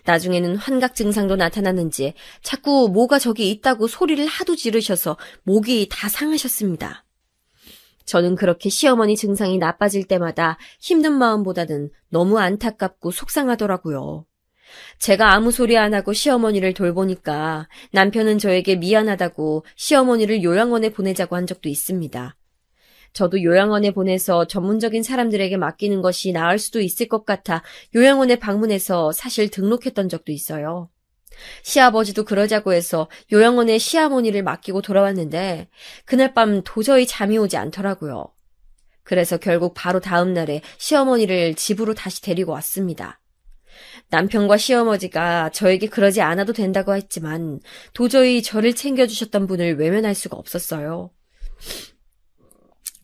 나중에는 환각 증상도 나타났는지 자꾸 뭐가 저기 있다고 소리를 하도 지르셔서 목이 다 상하셨습니다. 저는 그렇게 시어머니 증상이 나빠질 때마다 힘든 마음보다는 너무 안타깝고 속상하더라고요. 제가 아무 소리 안 하고 시어머니를 돌보니까 남편은 저에게 미안하다고 시어머니를 요양원에 보내자고 한 적도 있습니다. 저도 요양원에 보내서 전문적인 사람들에게 맡기는 것이 나을 수도 있을 것 같아 요양원에 방문해서 사실 등록했던 적도 있어요. 시아버지도 그러자고 해서 요양원에 시어머니를 맡기고 돌아왔는데 그날 밤 도저히 잠이 오지 않더라고요. 그래서 결국 바로 다음 날에 시어머니를 집으로 다시 데리고 왔습니다. 남편과 시어머니가 저에게 그러지 않아도 된다고 했지만 도저히 저를 챙겨주셨던 분을 외면할 수가 없었어요.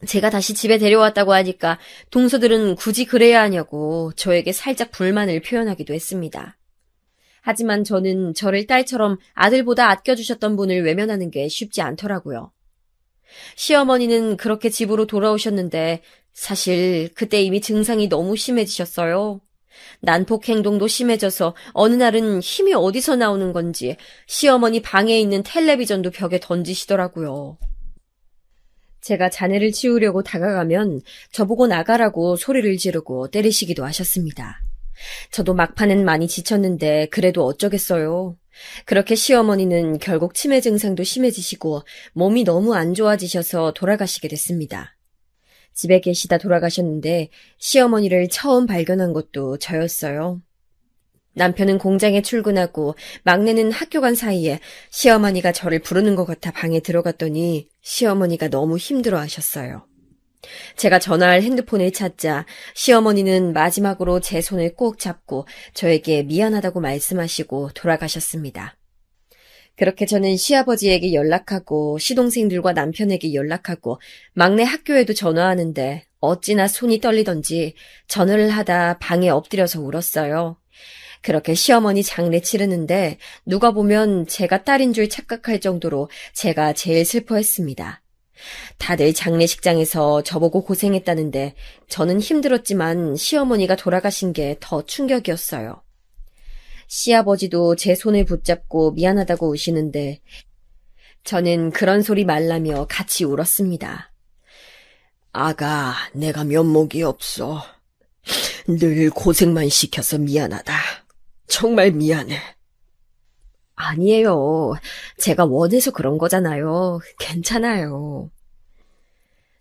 제가 다시 집에 데려왔다고 하니까 동서들은 굳이 그래야 하냐고 저에게 살짝 불만을 표현하기도 했습니다. 하지만 저는 저를 딸처럼 아들보다 아껴주셨던 분을 외면하는 게 쉽지 않더라고요. 시어머니는 그렇게 집으로 돌아오셨는데 사실 그때 이미 증상이 너무 심해지셨어요. 난폭 행동도 심해져서 어느 날은 힘이 어디서 나오는 건지 시어머니 방에 있는 텔레비전도 벽에 던지시더라고요. 제가 자네를 치우려고 다가가면 저보고 나가라고 소리를 지르고 때리시기도 하셨습니다. 저도 막판엔 많이 지쳤는데 그래도 어쩌겠어요. 그렇게 시어머니는 결국 치매 증상도 심해지시고 몸이 너무 안 좋아지셔서 돌아가시게 됐습니다. 집에 계시다 돌아가셨는데 시어머니를 처음 발견한 것도 저였어요. 남편은 공장에 출근하고 막내는 학교 간 사이에 시어머니가 저를 부르는 것 같아 방에 들어갔더니 시어머니가 너무 힘들어하셨어요. 제가 전화할 핸드폰을 찾자 시어머니는 마지막으로 제 손을 꼭 잡고 저에게 미안하다고 말씀하시고 돌아가셨습니다. 그렇게 저는 시아버지에게 연락하고 시동생들과 남편에게 연락하고 막내 학교에도 전화하는데 어찌나 손이 떨리던지 전화를 하다 방에 엎드려서 울었어요. 그렇게 시어머니 장례 치르는데 누가 보면 제가 딸인 줄 착각할 정도로 제가 제일 슬퍼했습니다. 다들 장례식장에서 저보고 고생했다는데 저는 힘들었지만 시어머니가 돌아가신 게 더 충격이었어요. 시아버지도 제 손을 붙잡고 미안하다고 우시는데 저는 그런 소리 말라며 같이 울었습니다. 아가, 내가 면목이 없어. 늘 고생만 시켜서 미안하다. 정말 미안해. 아니에요. 제가 원해서 그런 거잖아요. 괜찮아요.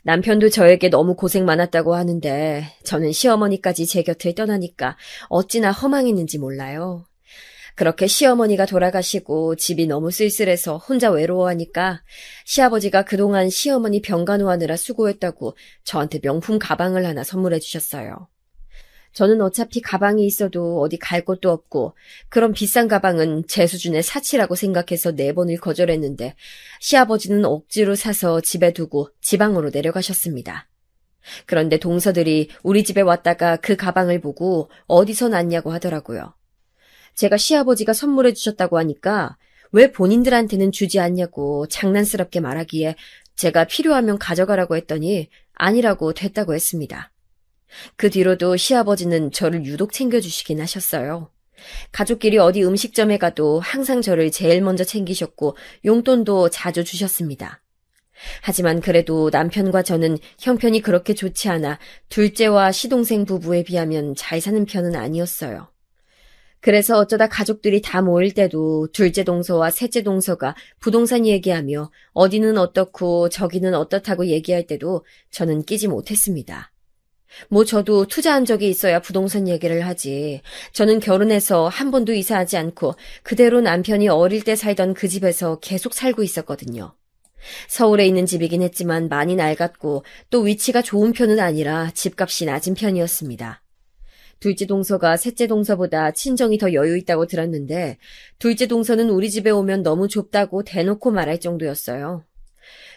남편도 저에게 너무 고생 많았다고 하는데 저는 시어머니까지 제 곁을 떠나니까 어찌나 허망했는지 몰라요. 그렇게 시어머니가 돌아가시고 집이 너무 쓸쓸해서 혼자 외로워하니까 시아버지가 그동안 시어머니 병간호하느라 수고했다고 저한테 명품 가방을 하나 선물해 주셨어요. 저는 어차피 가방이 있어도 어디 갈 곳도 없고 그런 비싼 가방은 제 수준의 사치라고 생각해서 4번을 거절했는데 시아버지는 억지로 사서 집에 두고 지방으로 내려가셨습니다. 그런데 동서들이 우리 집에 왔다가 그 가방을 보고 어디서 났냐고 하더라고요. 제가 시아버지가 선물해 주셨다고 하니까 왜 본인들한테는 주지 않냐고 장난스럽게 말하기에 제가 필요하면 가져가라고 했더니 아니라고 됐다고 했습니다. 그 뒤로도 시아버지는 저를 유독 챙겨주시긴 하셨어요. 가족끼리 어디 음식점에 가도 항상 저를 제일 먼저 챙기셨고 용돈도 자주 주셨습니다. 하지만 그래도 남편과 저는 형편이 그렇게 좋지 않아 둘째와 시동생 부부에 비하면 잘 사는 편은 아니었어요. 그래서 어쩌다 가족들이 다 모일 때도 둘째 동서와 셋째 동서가 부동산 얘기하며 어디는 어떻고 저기는 어떻다고 얘기할 때도 저는 끼지 못했습니다. 저도 투자한 적이 있어야 부동산 얘기를 하지. 저는 결혼해서 한 번도 이사하지 않고 그대로 남편이 어릴 때 살던 그 집에서 계속 살고 있었거든요. 서울에 있는 집이긴 했지만 많이 낡았고 또 위치가 좋은 편은 아니라 집값이 낮은 편이었습니다. 둘째 동서가 셋째 동서보다 친정이 더 여유 있다고 들었는데 둘째 동서는 우리 집에 오면 너무 좁다고 대놓고 말할 정도였어요.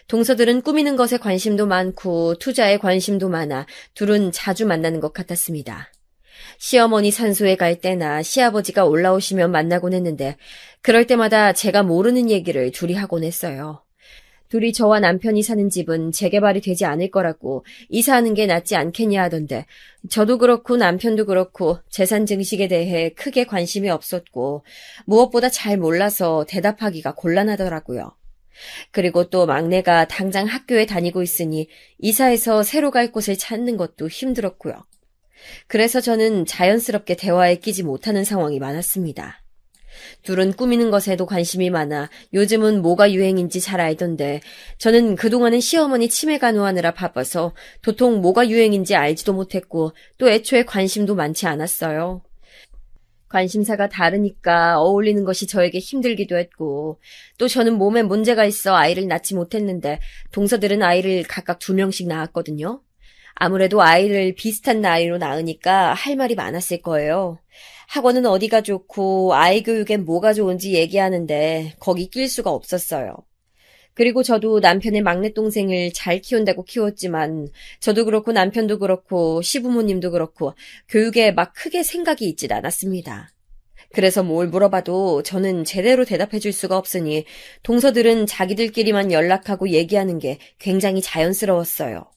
동서들은 꾸미는 것에 관심도 많고 투자에 관심도 많아 둘은 자주 만나는 것 같았습니다. 시어머니 산소에 갈 때나 시아버지가 올라오시면 만나곤 했는데 그럴 때마다 제가 모르는 얘기를 둘이 하곤 했어요. 둘이 저와 남편이 사는 집은 재개발이 되지 않을 거라고 이사하는 게 낫지 않겠냐 하던데 저도 그렇고 남편도 그렇고 재산 증식에 대해 크게 관심이 없었고 무엇보다 잘 몰라서 대답하기가 곤란하더라고요. 그리고 또 막내가 당장 학교에 다니고 있으니 이사해서 새로 갈 곳을 찾는 것도 힘들었고요. 그래서 저는 자연스럽게 대화에 끼지 못하는 상황이 많았습니다. 둘은 꾸미는 것에도 관심이 많아 요즘은 뭐가 유행인지 잘 알던데 저는 그동안은 시어머니 치매 간호하느라 바빠서 도통 뭐가 유행인지 알지도 못했고 또 애초에 관심도 많지 않았어요. 관심사가 다르니까 어울리는 것이 저에게 힘들기도 했고 또 저는 몸에 문제가 있어 아이를 낳지 못했는데 동서들은 아이를 각각 2명씩 낳았거든요. 아무래도 아이를 비슷한 나이로 낳으니까 할 말이 많았을 거예요. 학원은 어디가 좋고 아이 교육엔 뭐가 좋은지 얘기하는데 거기 낄 수가 없었어요. 그리고 저도 남편의 막내 동생을 잘 키운다고 키웠지만 저도 그렇고 남편도 그렇고 시부모님도 그렇고 교육에 막 크게 생각이 있진 않았습니다. 그래서 뭘 물어봐도 저는 제대로 대답해 줄 수가 없으니 동서들은 자기들끼리만 연락하고 얘기하는 게 굉장히 자연스러웠어요.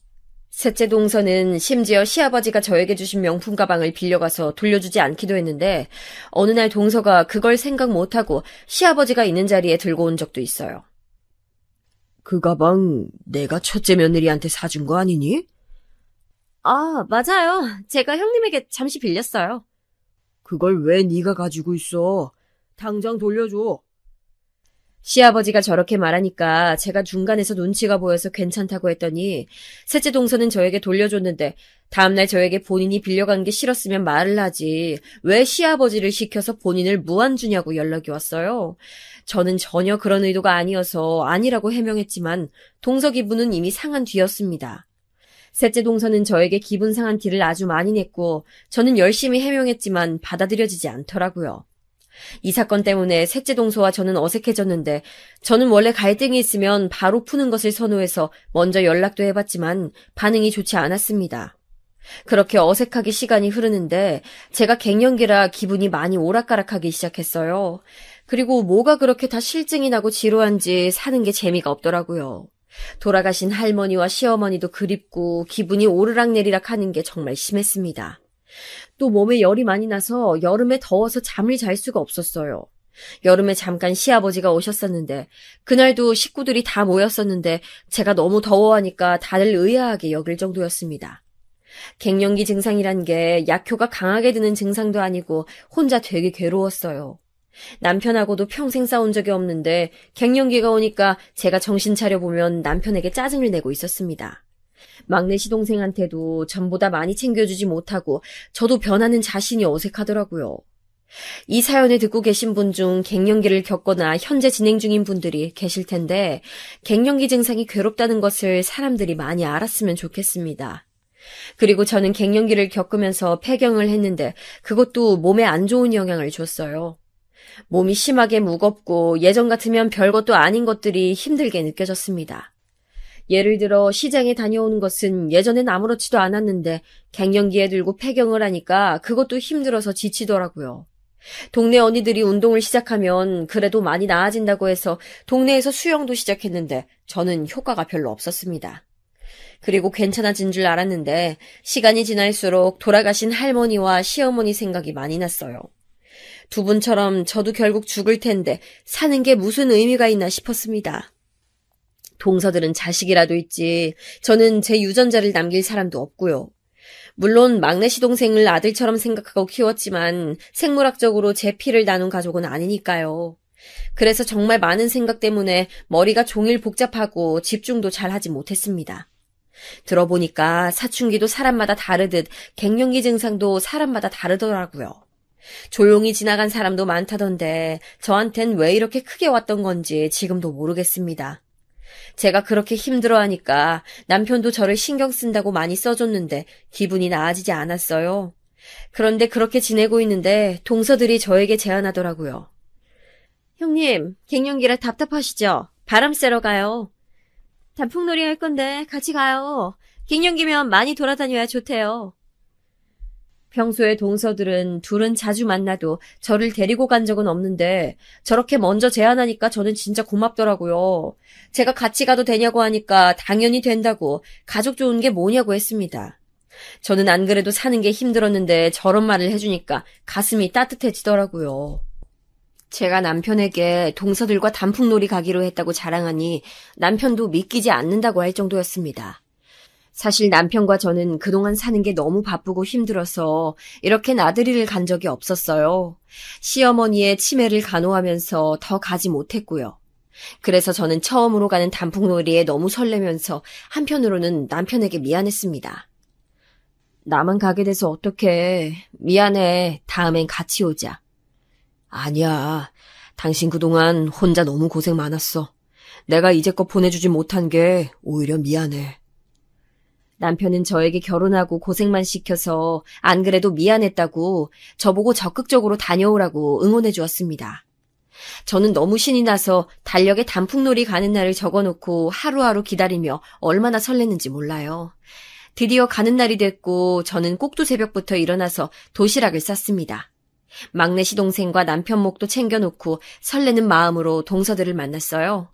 셋째 동서는 심지어 시아버지가 저에게 주신 명품 가방을 빌려가서 돌려주지 않기도 했는데 어느 날 동서가 그걸 생각 못하고 시아버지가 있는 자리에 들고 온 적도 있어요. 그 가방 내가 첫째 며느리한테 사준 거 아니니? 아, 맞아요. 제가 형님에게 잠시 빌렸어요. 그걸 왜 네가 가지고 있어? 당장 돌려줘. 시아버지가 저렇게 말하니까 제가 중간에서 눈치가 보여서 괜찮다고 했더니 셋째 동서는 저에게 돌려줬는데 다음날 저에게 본인이 빌려간 게 싫었으면 말을 하지 왜 시아버지를 시켜서 본인을 무안주냐고 연락이 왔어요. 저는 전혀 그런 의도가 아니어서 아니라고 해명했지만 동서 기분은 이미 상한 뒤였습니다. 셋째 동서는 저에게 기분 상한 티를 아주 많이 냈고 저는 열심히 해명했지만 받아들여지지 않더라고요. 이 사건 때문에 셋째 동서와 저는 어색해졌는데 저는 원래 갈등이 있으면 바로 푸는 것을 선호해서 먼저 연락도 해봤지만 반응이 좋지 않았습니다. 그렇게 어색하게 시간이 흐르는데 제가 갱년기라 기분이 많이 오락가락하기 시작했어요. 그리고 뭐가 그렇게 다 실증이 나고 지루한지 사는 게 재미가 없더라고요. 돌아가신 할머니와 시어머니도 그립고 기분이 오르락내리락 하는 게 정말 심했습니다. 또 몸에 열이 많이 나서 여름에 더워서 잠을 잘 수가 없었어요. 여름에 잠깐 시아버지가 오셨었는데 그날도 식구들이 다 모였었는데 제가 너무 더워하니까 다들 의아하게 여길 정도였습니다. 갱년기 증상이란 게 약효가 강하게 드는 증상도 아니고 혼자 되게 괴로웠어요. 남편하고도 평생 싸운 적이 없는데 갱년기가 오니까 제가 정신 차려보면 남편에게 짜증을 내고 있었습니다. 막내 시동생한테도 전보다 많이 챙겨주지 못하고 저도 변하는 자신이 어색하더라고요. 이 사연을 듣고 계신 분 중 갱년기를 겪거나 현재 진행 중인 분들이 계실 텐데 갱년기 증상이 괴롭다는 것을 사람들이 많이 알았으면 좋겠습니다. 그리고 저는 갱년기를 겪으면서 폐경을 했는데 그것도 몸에 안 좋은 영향을 줬어요. 몸이 심하게 무겁고 예전 같으면 별것도 아닌 것들이 힘들게 느껴졌습니다. 예를 들어 시장에 다녀오는 것은 예전엔 아무렇지도 않았는데 갱년기에 들고 폐경을 하니까 그것도 힘들어서 지치더라고요. 동네 언니들이 운동을 시작하면 그래도 많이 나아진다고 해서 동네에서 수영도 시작했는데 저는 효과가 별로 없었습니다. 그리고 괜찮아진 줄 알았는데 시간이 지날수록 돌아가신 할머니와 시어머니 생각이 많이 났어요. 두 분처럼 저도 결국 죽을 텐데 사는 게 무슨 의미가 있나 싶었습니다. 동서들은 자식이라도 있지 저는 제 유전자를 남길 사람도 없고요. 물론 막내 시동생을 아들처럼 생각하고 키웠지만 생물학적으로 제 피를 나눈 가족은 아니니까요. 그래서 정말 많은 생각 때문에 머리가 종일 복잡하고 집중도 잘 하지 못했습니다. 들어보니까 사춘기도 사람마다 다르듯 갱년기 증상도 사람마다 다르더라고요. 조용히 지나간 사람도 많다던데 저한텐 왜 이렇게 크게 왔던 건지 지금도 모르겠습니다. 제가 그렇게 힘들어하니까 남편도 저를 신경 쓴다고 많이 써줬는데 기분이 나아지지 않았어요. 그런데 그렇게 지내고 있는데 동서들이 저에게 제안하더라고요. 형님, 갱년기라 답답하시죠? 바람 쐬러 가요. 단풍놀이 할 건데 같이 가요. 갱년기면 많이 돌아다녀야 좋대요. 평소에 동서들은 둘은 자주 만나도 저를 데리고 간 적은 없는데 저렇게 먼저 제안하니까 저는 진짜 고맙더라고요. 제가 같이 가도 되냐고 하니까 당연히 된다고 가족 좋은 게 뭐냐고 했습니다. 저는 안 그래도 사는 게 힘들었는데 저런 말을 해주니까 가슴이 따뜻해지더라고요. 제가 남편에게 동서들과 단풍놀이 가기로 했다고 자랑하니 남편도 믿기지 않는다고 할 정도였습니다. 사실 남편과 저는 그동안 사는 게 너무 바쁘고 힘들어서 이렇게 나들이를 간 적이 없었어요. 시어머니의 치매를 간호하면서 더 가지 못했고요. 그래서 저는 처음으로 가는 단풍놀이에 너무 설레면서 한편으로는 남편에게 미안했습니다. 나만 가게 돼서 어떡해. 미안해. 다음엔 같이 오자. 아니야. 당신 그동안 혼자 너무 고생 많았어. 내가 이제껏 보내주지 못한 게 오히려 미안해. 남편은 저에게 결혼하고 고생만 시켜서 안 그래도 미안했다고 저보고 적극적으로 다녀오라고 응원해 주었습니다. 저는 너무 신이 나서 달력에 단풍놀이 가는 날을 적어놓고 하루하루 기다리며 얼마나 설렜는지 몰라요. 드디어 가는 날이 됐고 저는 꼭두새벽부터 일어나서 도시락을 쌌습니다. 막내 시동생과 남편 목도 챙겨놓고 설레는 마음으로 동서들을 만났어요.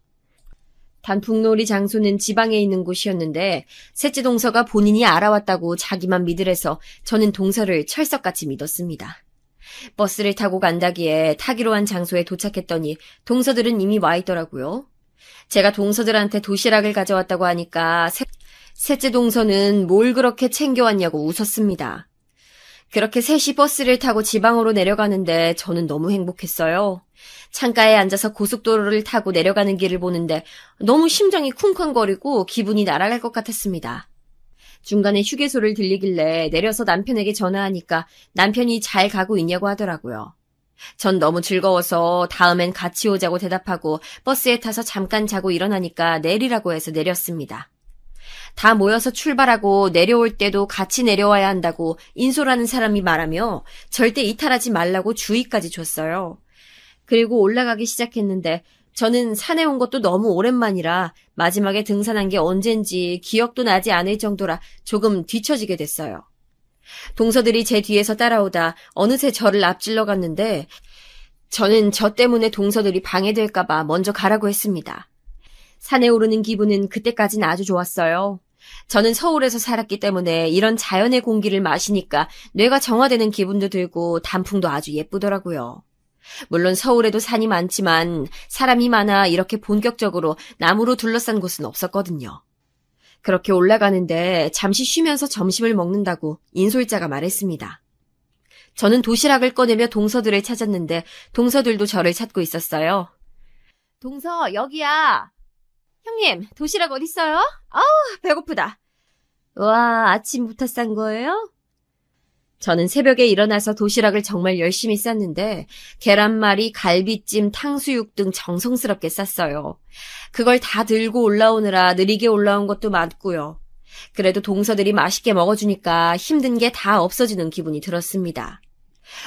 단풍놀이 장소는 지방에 있는 곳이었는데 셋째 동서가 본인이 알아왔다고 자기만 믿으래서 저는 동서를 철석같이 믿었습니다. 버스를 타고 간다기에 타기로 한 장소에 도착했더니 동서들은 이미 와 있더라고요. 제가 동서들한테 도시락을 가져왔다고 하니까 셋째 동서는 뭘 그렇게 챙겨왔냐고 웃었습니다. 그렇게 셋이 버스를 타고 지방으로 내려가는데 저는 너무 행복했어요. 창가에 앉아서 고속도로를 타고 내려가는 길을 보는데 너무 심장이 쿵쾅거리고 기분이 날아갈 것 같았습니다. 중간에 휴게소를 들리길래 내려서 남편에게 전화하니까 남편이 잘 가고 있냐고 하더라고요. 전 너무 즐거워서 다음엔 같이 오자고 대답하고 버스에 타서 잠깐 자고 일어나니까 내리라고 해서 내렸습니다. 다 모여서 출발하고 내려올 때도 같이 내려와야 한다고 인솔하는 사람이 말하며 절대 이탈하지 말라고 주의까지 줬어요. 그리고 올라가기 시작했는데 저는 산에 온 것도 너무 오랜만이라 마지막에 등산한 게 언젠지 기억도 나지 않을 정도라 조금 뒤처지게 됐어요. 동서들이 제 뒤에서 따라오다 어느새 저를 앞질러 갔는데 저는 저 때문에 동서들이 방해될까봐 먼저 가라고 했습니다. 산에 오르는 기분은 그때까진 아주 좋았어요. 저는 서울에서 살았기 때문에 이런 자연의 공기를 마시니까 뇌가 정화되는 기분도 들고 단풍도 아주 예쁘더라고요. 물론 서울에도 산이 많지만 사람이 많아 이렇게 본격적으로 나무로 둘러싼 곳은 없었거든요. 그렇게 올라가는데 잠시 쉬면서 점심을 먹는다고 인솔자가 말했습니다. 저는 도시락을 꺼내며 동서들을 찾았는데 동서들도 저를 찾고 있었어요. 동서, 여기야. 형님, 도시락 어딨어요? 아우, 배고프다. 와, 아침부터 싼 거예요? 저는 새벽에 일어나서 도시락을 정말 열심히 쌌는데 계란말이, 갈비찜, 탕수육 등 정성스럽게 쌌어요. 그걸 다 들고 올라오느라 느리게 올라온 것도 많고요. 그래도 동서들이 맛있게 먹어주니까 힘든 게 다 없어지는 기분이 들었습니다.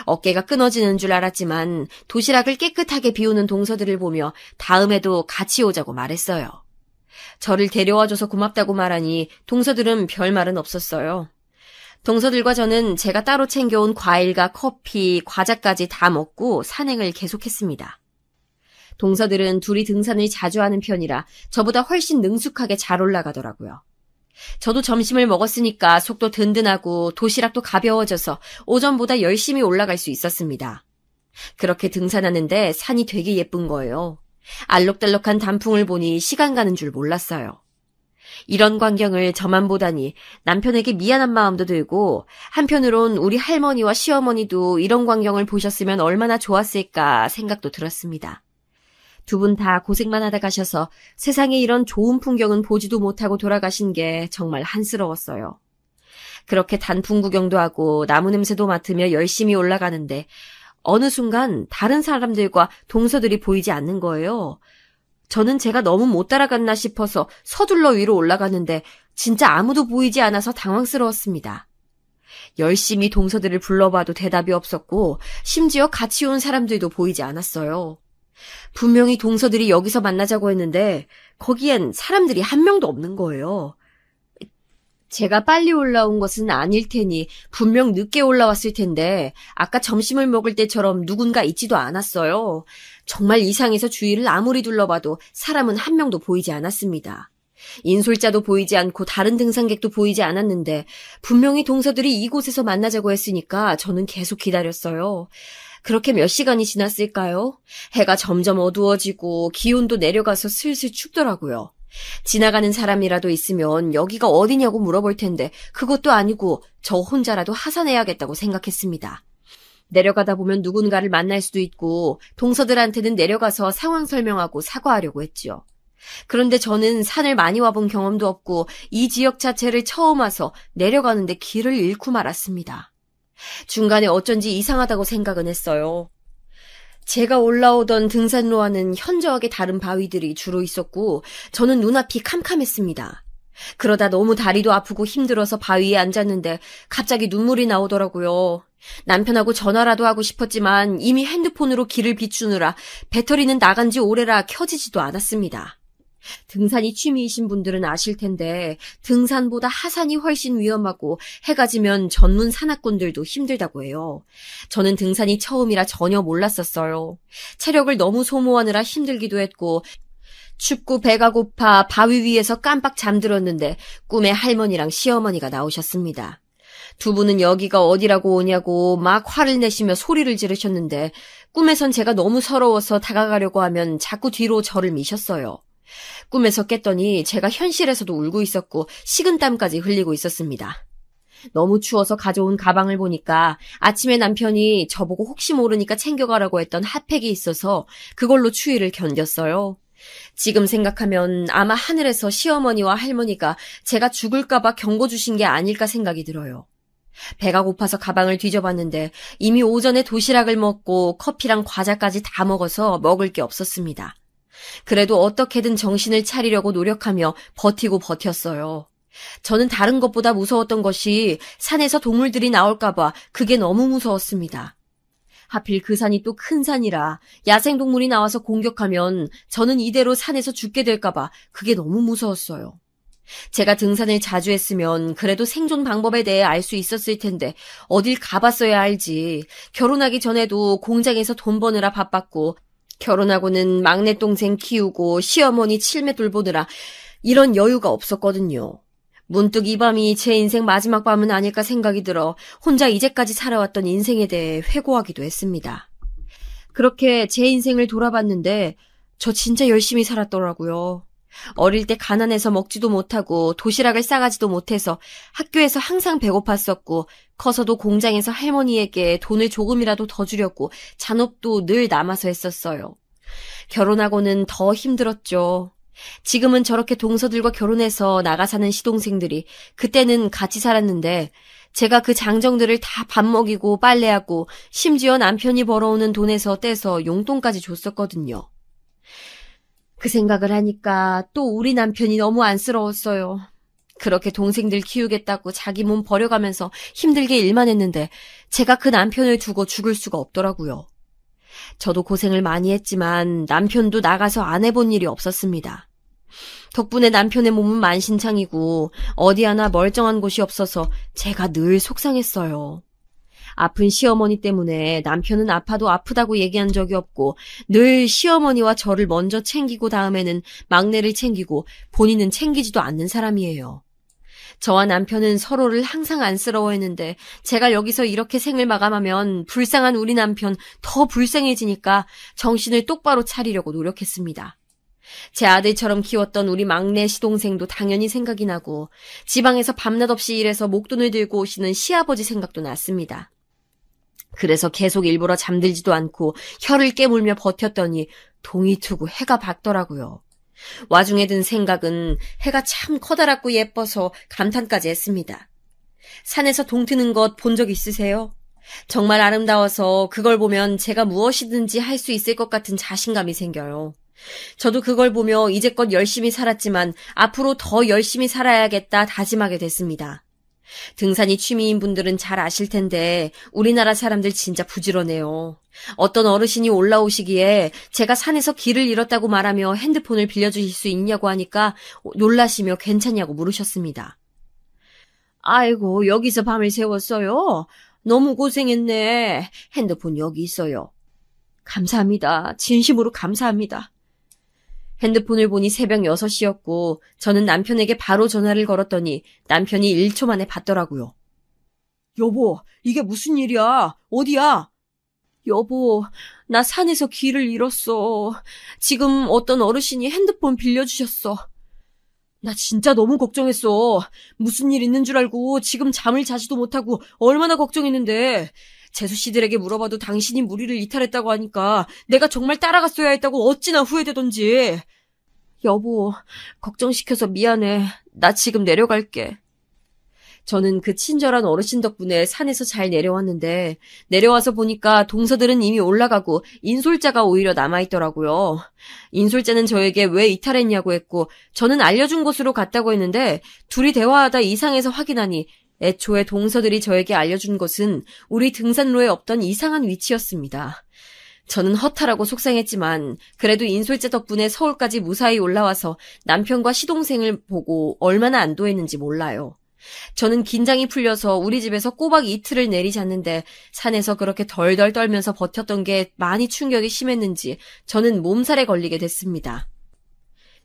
어깨가 끊어지는 줄 알았지만 도시락을 깨끗하게 비우는 동서들을 보며 다음에도 같이 오자고 말했어요. 저를 데려와줘서 고맙다고 말하니 동서들은 별말은 없었어요. 동서들과 저는 제가 따로 챙겨온 과일과 커피, 과자까지 다 먹고 산행을 계속했습니다. 동서들은 둘이 등산을 자주 하는 편이라 저보다 훨씬 능숙하게 잘 올라가더라고요. 저도 점심을 먹었으니까 속도 든든하고 도시락도 가벼워져서 오전보다 열심히 올라갈 수 있었습니다. 그렇게 등산하는데 산이 되게 예쁜 거예요. 알록달록한 단풍을 보니 시간 가는 줄 몰랐어요. 이런 광경을 저만 보다니 남편에게 미안한 마음도 들고 한편으론 우리 할머니와 시어머니도 이런 광경을 보셨으면 얼마나 좋았을까 생각도 들었습니다. 두 분 다 고생만 하다 가셔서 세상에 이런 좋은 풍경은 보지도 못하고 돌아가신 게 정말 한스러웠어요. 그렇게 단풍 구경도 하고 나무 냄새도 맡으며 열심히 올라가는데 어느 순간 다른 사람들과 동서들이 보이지 않는 거예요. 저는 제가 너무 못 따라갔나 싶어서 서둘러 위로 올라갔는데 진짜 아무도 보이지 않아서 당황스러웠습니다. 열심히 동서들을 불러봐도 대답이 없었고 심지어 같이 온 사람들도 보이지 않았어요. 분명히 동서들이 여기서 만나자고 했는데 거기엔 사람들이 한 명도 없는 거예요. 제가 빨리 올라온 것은 아닐 테니 분명 늦게 올라왔을 텐데 아까 점심을 먹을 때처럼 누군가 있지도 않았어요. 정말 이상해서 주위를 아무리 둘러봐도 사람은 한 명도 보이지 않았습니다. 인솔자도 보이지 않고 다른 등산객도 보이지 않았는데 분명히 동서들이 이곳에서 만나자고 했으니까 저는 계속 기다렸어요. 그렇게 몇 시간이 지났을까요? 해가 점점 어두워지고 기온도 내려가서 슬슬 춥더라고요. 지나가는 사람이라도 있으면 여기가 어디냐고 물어볼 텐데 그것도 아니고 저 혼자라도 하산해야겠다고 생각했습니다. 내려가다 보면 누군가를 만날 수도 있고 동서들한테는 내려가서 상황 설명하고 사과하려고 했지요. 그런데 저는 산을 많이 와본 경험도 없고 이 지역 자체를 처음 와서 내려가는데 길을 잃고 말았습니다. 중간에 어쩐지 이상하다고 생각은 했어요. 제가 올라오던 등산로와는 현저하게 다른 바위들이 주로 있었고 저는 눈앞이 캄캄했습니다. 그러다 너무 다리도 아프고 힘들어서 바위에 앉았는데 갑자기 눈물이 나오더라고요. 남편하고 전화라도 하고 싶었지만 이미 핸드폰으로 길을 비추느라 배터리는 나간 지 오래라 켜지지도 않았습니다. 등산이 취미이신 분들은 아실 텐데 등산보다 하산이 훨씬 위험하고 해가 지면 전문 산악꾼들도 힘들다고 해요. 저는 등산이 처음이라 전혀 몰랐었어요. 체력을 너무 소모하느라 힘들기도 했고 춥고 배가 고파 바위 위에서 깜빡 잠들었는데 꿈에 할머니랑 시어머니가 나오셨습니다. 두 분은 여기가 어디라고 오냐고 막 화를 내시며 소리를 지르셨는데 꿈에선 제가 너무 서러워서 다가가려고 하면 자꾸 뒤로 저를 미셨어요. 꿈에서 깼더니 제가 현실에서도 울고 있었고 식은땀까지 흘리고 있었습니다. 너무 추워서 가져온 가방을 보니까 아침에 남편이 저보고 혹시 모르니까 챙겨가라고 했던 핫팩이 있어서 그걸로 추위를 견뎠어요. 지금 생각하면 아마 하늘에서 시어머니와 할머니가 제가 죽을까봐 경고 주신 게 아닐까 생각이 들어요. 배가 고파서 가방을 뒤져봤는데 이미 오전에 도시락을 먹고 커피랑 과자까지 다 먹어서 먹을 게 없었습니다. 그래도 어떻게든 정신을 차리려고 노력하며 버티고 버텼어요. 저는 다른 것보다 무서웠던 것이 산에서 동물들이 나올까봐 그게 너무 무서웠습니다. 하필 그 산이 또 큰 산이라 야생동물이 나와서 공격하면 저는 이대로 산에서 죽게 될까봐 그게 너무 무서웠어요. 제가 등산을 자주 했으면 그래도 생존 방법에 대해 알 수 있었을 텐데 어딜 가봤어야 알지. 결혼하기 전에도 공장에서 돈 버느라 바빴고 결혼하고는 막내 동생 키우고 시어머니 칠매 돌보느라 이런 여유가 없었거든요. 문득 이 밤이 제 인생 마지막 밤은 아닐까 생각이 들어 혼자 이제까지 살아왔던 인생에 대해 회고하기도 했습니다. 그렇게 제 인생을 돌아봤는데 저 진짜 열심히 살았더라고요. 어릴 때 가난해서 먹지도 못하고 도시락을 싸가지도 못해서 학교에서 항상 배고팠었고 커서도 공장에서 할머니에게 돈을 조금이라도 더 주려고 잔업도 늘 남아서 했었어요. 결혼하고는 더 힘들었죠. 지금은 저렇게 동서들과 결혼해서 나가 사는 시동생들이 그때는 같이 살았는데 제가 그 장정들을 다 밥 먹이고 빨래하고 심지어 남편이 벌어오는 돈에서 떼서 용돈까지 줬었거든요. 그 생각을 하니까 또 우리 남편이 너무 안쓰러웠어요. 그렇게 동생들 키우겠다고 자기 몸 버려가면서 힘들게 일만 했는데 제가 그 남편을 두고 죽을 수가 없더라고요. 저도 고생을 많이 했지만 남편도 나가서 안 해본 일이 없었습니다. 덕분에 남편의 몸은 만신창이고 어디 하나 멀쩡한 곳이 없어서 제가 늘 속상했어요. 아픈 시어머니 때문에 남편은 아파도 아프다고 얘기한 적이 없고 늘 시어머니와 저를 먼저 챙기고 다음에는 막내를 챙기고 본인은 챙기지도 않는 사람이에요. 저와 남편은 서로를 항상 안쓰러워했는데 제가 여기서 이렇게 생을 마감하면 불쌍한 우리 남편 더 불쌍해지니까 정신을 똑바로 차리려고 노력했습니다. 제 아들처럼 키웠던 우리 막내 시동생도 당연히 생각이 나고 지방에서 밤낮 없이 일해서 목돈을 들고 오시는 시아버지 생각도 났습니다. 그래서 계속 일부러 잠들지도 않고 혀를 깨물며 버텼더니 동이 트고 해가 밝더라고요. 와중에 든 생각은 해가 참 커다랗고 예뻐서 감탄까지 했습니다. 산에서 동 트는 것 본 적 있으세요? 정말 아름다워서 그걸 보면 제가 무엇이든지 할 수 있을 것 같은 자신감이 생겨요. 저도 그걸 보며 이제껏 열심히 살았지만 앞으로 더 열심히 살아야겠다 다짐하게 됐습니다. 등산이 취미인 분들은 잘 아실 텐데 우리나라 사람들 진짜 부지런해요. 어떤 어르신이 올라오시기에 제가 산에서 길을 잃었다고 말하며 핸드폰을 빌려주실 수 있냐고 하니까 놀라시며 괜찮냐고 물으셨습니다. 아이고, 여기서 밤을 새웠어요? 너무 고생했네. 핸드폰 여기 있어요. 감사합니다. 진심으로 감사합니다. 핸드폰을 보니 새벽 6시였고 저는 남편에게 바로 전화를 걸었더니 남편이 1초 만에 받더라고요. 여보, 이게 무슨 일이야? 어디야? 여보, 나 산에서 길을 잃었어. 지금 어떤 어르신이 핸드폰 빌려주셨어. 나 진짜 너무 걱정했어. 무슨 일 있는 줄 알고 지금 잠을 자지도 못하고 얼마나 걱정했는데. 재수 씨들에게 물어봐도 당신이 무리를 이탈했다고 하니까 내가 정말 따라갔어야 했다고 어찌나 후회되던지. 여보, 걱정시켜서 미안해. 나 지금 내려갈게. 저는 그 친절한 어르신 덕분에 산에서 잘 내려왔는데 내려와서 보니까 동서들은 이미 올라가고 인솔자가 오히려 남아있더라고요. 인솔자는 저에게 왜 이탈했냐고 했고 저는 알려준 곳으로 갔다고 했는데 둘이 대화하다 이상해서 확인하니 애초에 동서들이 저에게 알려준 곳은 우리 등산로에 없던 이상한 위치였습니다. 저는 허탈하고 속상했지만 그래도 인솔자 덕분에 서울까지 무사히 올라와서 남편과 시동생을 보고 얼마나 안도했는지 몰라요. 저는 긴장이 풀려서 우리 집에서 꼬박 이틀을 내리잤는데 산에서 그렇게 덜덜 떨면서 버텼던 게 많이 충격이 심했는지 저는 몸살에 걸리게 됐습니다.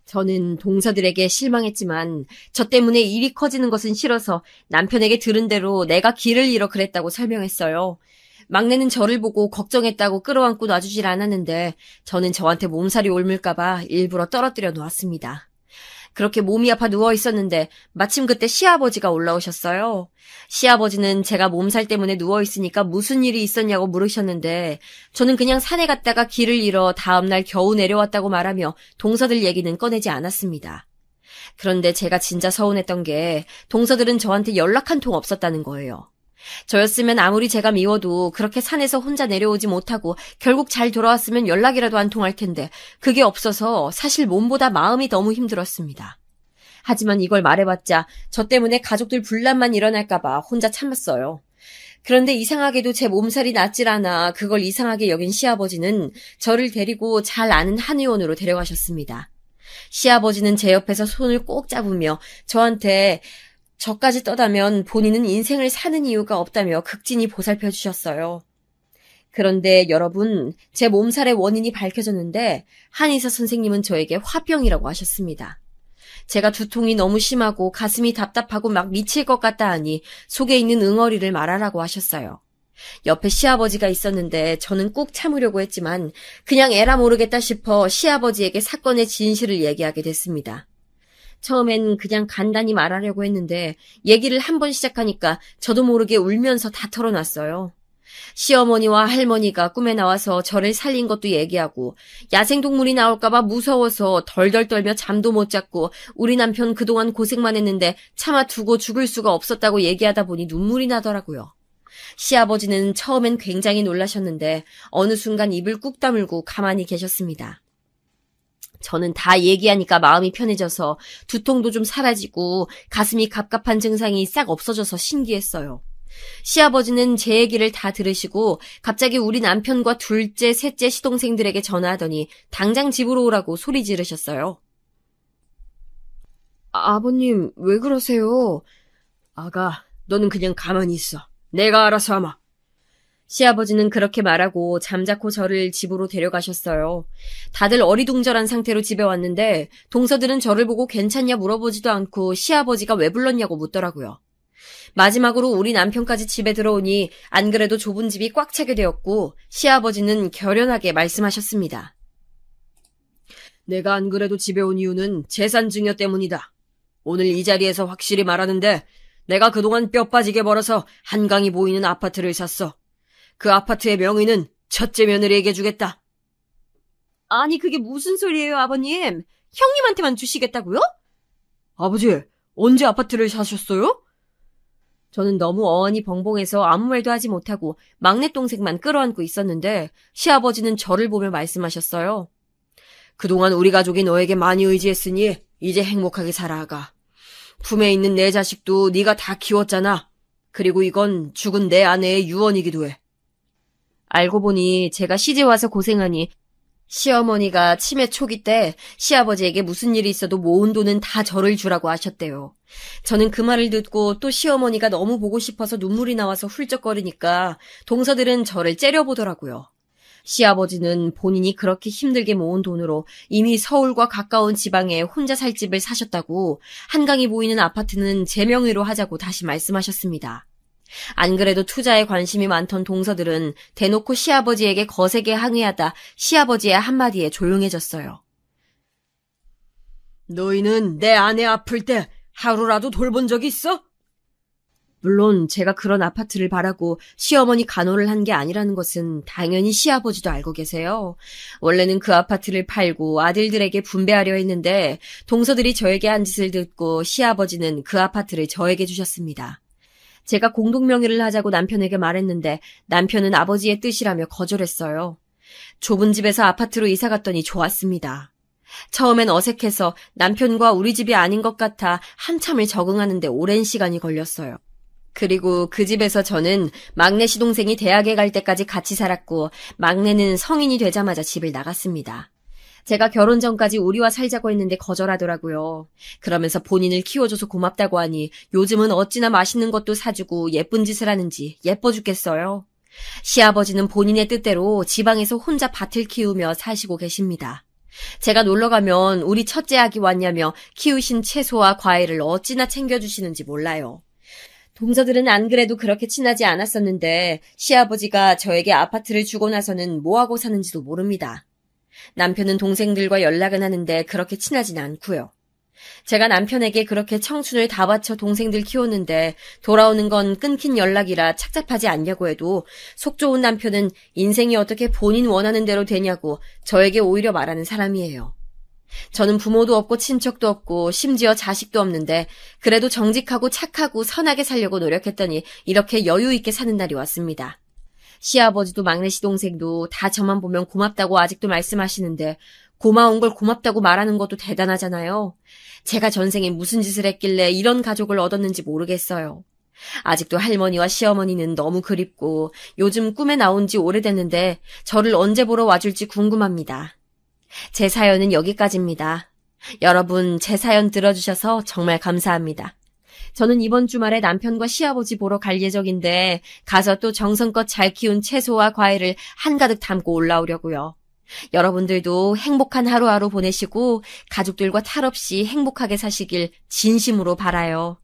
저는 동서들에게 실망했지만 저 때문에 일이 커지는 것은 싫어서 남편에게 들은 대로 내가 길을 잃어 그랬다고 설명했어요. 막내는 저를 보고 걱정했다고 끌어안고 놔주질 않았는데 저는 저한테 몸살이 옮을까봐 일부러 떨어뜨려 놓았습니다. 그렇게 몸이 아파 누워 있었는데 마침 그때 시아버지가 올라오셨어요. 시아버지는 제가 몸살 때문에 누워 있으니까 무슨 일이 있었냐고 물으셨는데 저는 그냥 산에 갔다가 길을 잃어 다음날 겨우 내려왔다고 말하며 동서들 얘기는 꺼내지 않았습니다. 그런데 제가 진짜 서운했던 게 동서들은 저한테 연락 한 통 없었다는 거예요. 저였으면 아무리 제가 미워도 그렇게 산에서 혼자 내려오지 못하고 결국 잘 돌아왔으면 연락이라도 한 통할 텐데 그게 없어서 사실 몸보다 마음이 너무 힘들었습니다. 하지만 이걸 말해봤자 저 때문에 가족들 분란만 일어날까봐 혼자 참았어요. 그런데 이상하게도 제 몸살이 낫질 않아 그걸 이상하게 여긴 시아버지는 저를 데리고 잘 아는 한의원으로 데려가셨습니다. 시아버지는 제 옆에서 손을 꼭 잡으며 저한테 저까지 떠다면 본인은 인생을 사는 이유가 없다며 극진히 보살펴 주셨어요. 그런데 여러분, 제 몸살의 원인이 밝혀졌는데 한의사 선생님은 저에게 화병이라고 하셨습니다. 제가 두통이 너무 심하고 가슴이 답답하고 막 미칠 것 같다 하니 속에 있는 응어리를 말하라고 하셨어요. 옆에 시아버지가 있었는데 저는 꾹 참으려고 했지만 그냥 에라 모르겠다 싶어 시아버지에게 사건의 진실을 얘기하게 됐습니다. 처음엔 그냥 간단히 말하려고 했는데 얘기를 한 번 시작하니까 저도 모르게 울면서 다 털어놨어요. 시어머니와 할머니가 꿈에 나와서 저를 살린 것도 얘기하고 야생동물이 나올까봐 무서워서 덜덜 떨며 잠도 못 잤고 우리 남편 그동안 고생만 했는데 차마 두고 죽을 수가 없었다고 얘기하다 보니 눈물이 나더라고요. 시아버지는 처음엔 굉장히 놀라셨는데 어느 순간 입을 꾹 다물고 가만히 계셨습니다. 저는 다 얘기하니까 마음이 편해져서 두통도 좀 사라지고 가슴이 갑갑한 증상이 싹 없어져서 신기했어요. 시아버지는 제 얘기를 다 들으시고 갑자기 우리 남편과 둘째, 셋째 시동생들에게 전화하더니 당장 집으로 오라고 소리 지르셨어요. 아버님, 왜 그러세요? 아가, 너는 그냥 가만히 있어. 내가 알아서 하마. 시아버지는 그렇게 말하고 잠자코 저를 집으로 데려가셨어요. 다들 어리둥절한 상태로 집에 왔는데 동서들은 저를 보고 괜찮냐 물어보지도 않고 시아버지가 왜 불렀냐고 묻더라고요. 마지막으로 우리 남편까지 집에 들어오니 안 그래도 좁은 집이 꽉 차게 되었고 시아버지는 결연하게 말씀하셨습니다. 내가 안 그래도 집에 온 이유는 재산 증여 때문이다. 오늘 이 자리에서 확실히 말하는데 내가 그동안 뼈 빠지게 벌어서 한강이 보이는 아파트를 샀어. 그 아파트의 명의는 첫째 며느리에게 주겠다. 아니 그게 무슨 소리예요 아버님? 형님한테만 주시겠다고요? 아버지, 언제 아파트를 사셨어요? 저는 너무 어안이 벙벙해서 아무 말도 하지 못하고 막내 동생만 끌어안고 있었는데 시아버지는 저를 보며 말씀하셨어요. 그동안 우리 가족이 너에게 많이 의지했으니 이제 행복하게 살아가. 품에 있는 내 자식도 네가 다 키웠잖아. 그리고 이건 죽은 내 아내의 유언이기도 해. 알고 보니 제가 시집와서 고생하니 시어머니가 치매 초기 때 시아버지에게 무슨 일이 있어도 모은 돈은 다 저를 주라고 하셨대요. 저는 그 말을 듣고 또 시어머니가 너무 보고 싶어서 눈물이 나와서 훌쩍거리니까 동서들은 저를 째려보더라고요. 시아버지는 본인이 그렇게 힘들게 모은 돈으로 이미 서울과 가까운 지방에 혼자 살 집을 사셨다고 한강이 보이는 아파트는 제 명의로 하자고 다시 말씀하셨습니다. 안 그래도 투자에 관심이 많던 동서들은 대놓고 시아버지에게 거세게 항의하다 시아버지의 한마디에 조용해졌어요. 너희는 내 아내 아플 때 하루라도 돌본 적이 있어? 물론 제가 그런 아파트를 바라고 시어머니 간호를 한 게 아니라는 것은 당연히 시아버지도 알고 계세요. 원래는 그 아파트를 팔고 아들들에게 분배하려 했는데 동서들이 저에게 한 짓을 듣고 시아버지는 그 아파트를 저에게 주셨습니다. 제가 공동명의를 하자고 남편에게 말했는데 남편은 아버지의 뜻이라며 거절했어요. 좁은 집에서 아파트로 이사 갔더니 좋았습니다. 처음엔 어색해서 남편과 우리 집이 아닌 것 같아 한참을 적응하는데 오랜 시간이 걸렸어요. 그리고 그 집에서 저는 막내 시동생이 대학에 갈 때까지 같이 살았고 막내는 성인이 되자마자 집을 나갔습니다. 제가 결혼 전까지 우리와 살자고 했는데 거절하더라고요. 그러면서 본인을 키워줘서 고맙다고 하니 요즘은 어찌나 맛있는 것도 사주고 예쁜 짓을 하는지 예뻐 죽겠어요. 시아버지는 본인의 뜻대로 지방에서 혼자 밭을 키우며 사시고 계십니다. 제가 놀러가면 우리 첫째 아기 왔냐며 키우신 채소와 과일을 어찌나 챙겨주시는지 몰라요. 동서들은 안 그래도 그렇게 친하지 않았었는데 시아버지가 저에게 아파트를 주고 나서는 뭐하고 사는지도 모릅니다. 남편은 동생들과 연락은 하는데 그렇게 친하진 않고요. 제가 남편에게 그렇게 청춘을 다 바쳐 동생들 키웠는데 돌아오는 건 끊긴 연락이라 착잡하지 않냐고 해도 속 좋은 남편은 인생이 어떻게 본인 원하는 대로 되냐고 저에게 오히려 말하는 사람이에요. 저는 부모도 없고 친척도 없고 심지어 자식도 없는데 그래도 정직하고 착하고 선하게 살려고 노력했더니 이렇게 여유 있게 사는 날이 왔습니다. 시아버지도 막내 시동생도 다 저만 보면 고맙다고 아직도 말씀하시는데 고마운 걸 고맙다고 말하는 것도 대단하잖아요. 제가 전생에 무슨 짓을 했길래 이런 가족을 얻었는지 모르겠어요. 아직도 할머니와 시어머니는 너무 그립고 요즘 꿈에 나온 지 오래됐는데 저를 언제 보러 와줄지 궁금합니다. 제 사연은 여기까지입니다. 여러분 제 사연 들어주셔서 정말 감사합니다. 저는 이번 주말에 남편과 시아버지 보러 갈 예정인데 가서 또 정성껏 잘 키운 채소와 과일을 한가득 담고 올라오려고요. 여러분들도 행복한 하루하루 보내시고 가족들과 탈 없이 행복하게 사시길 진심으로 바라요.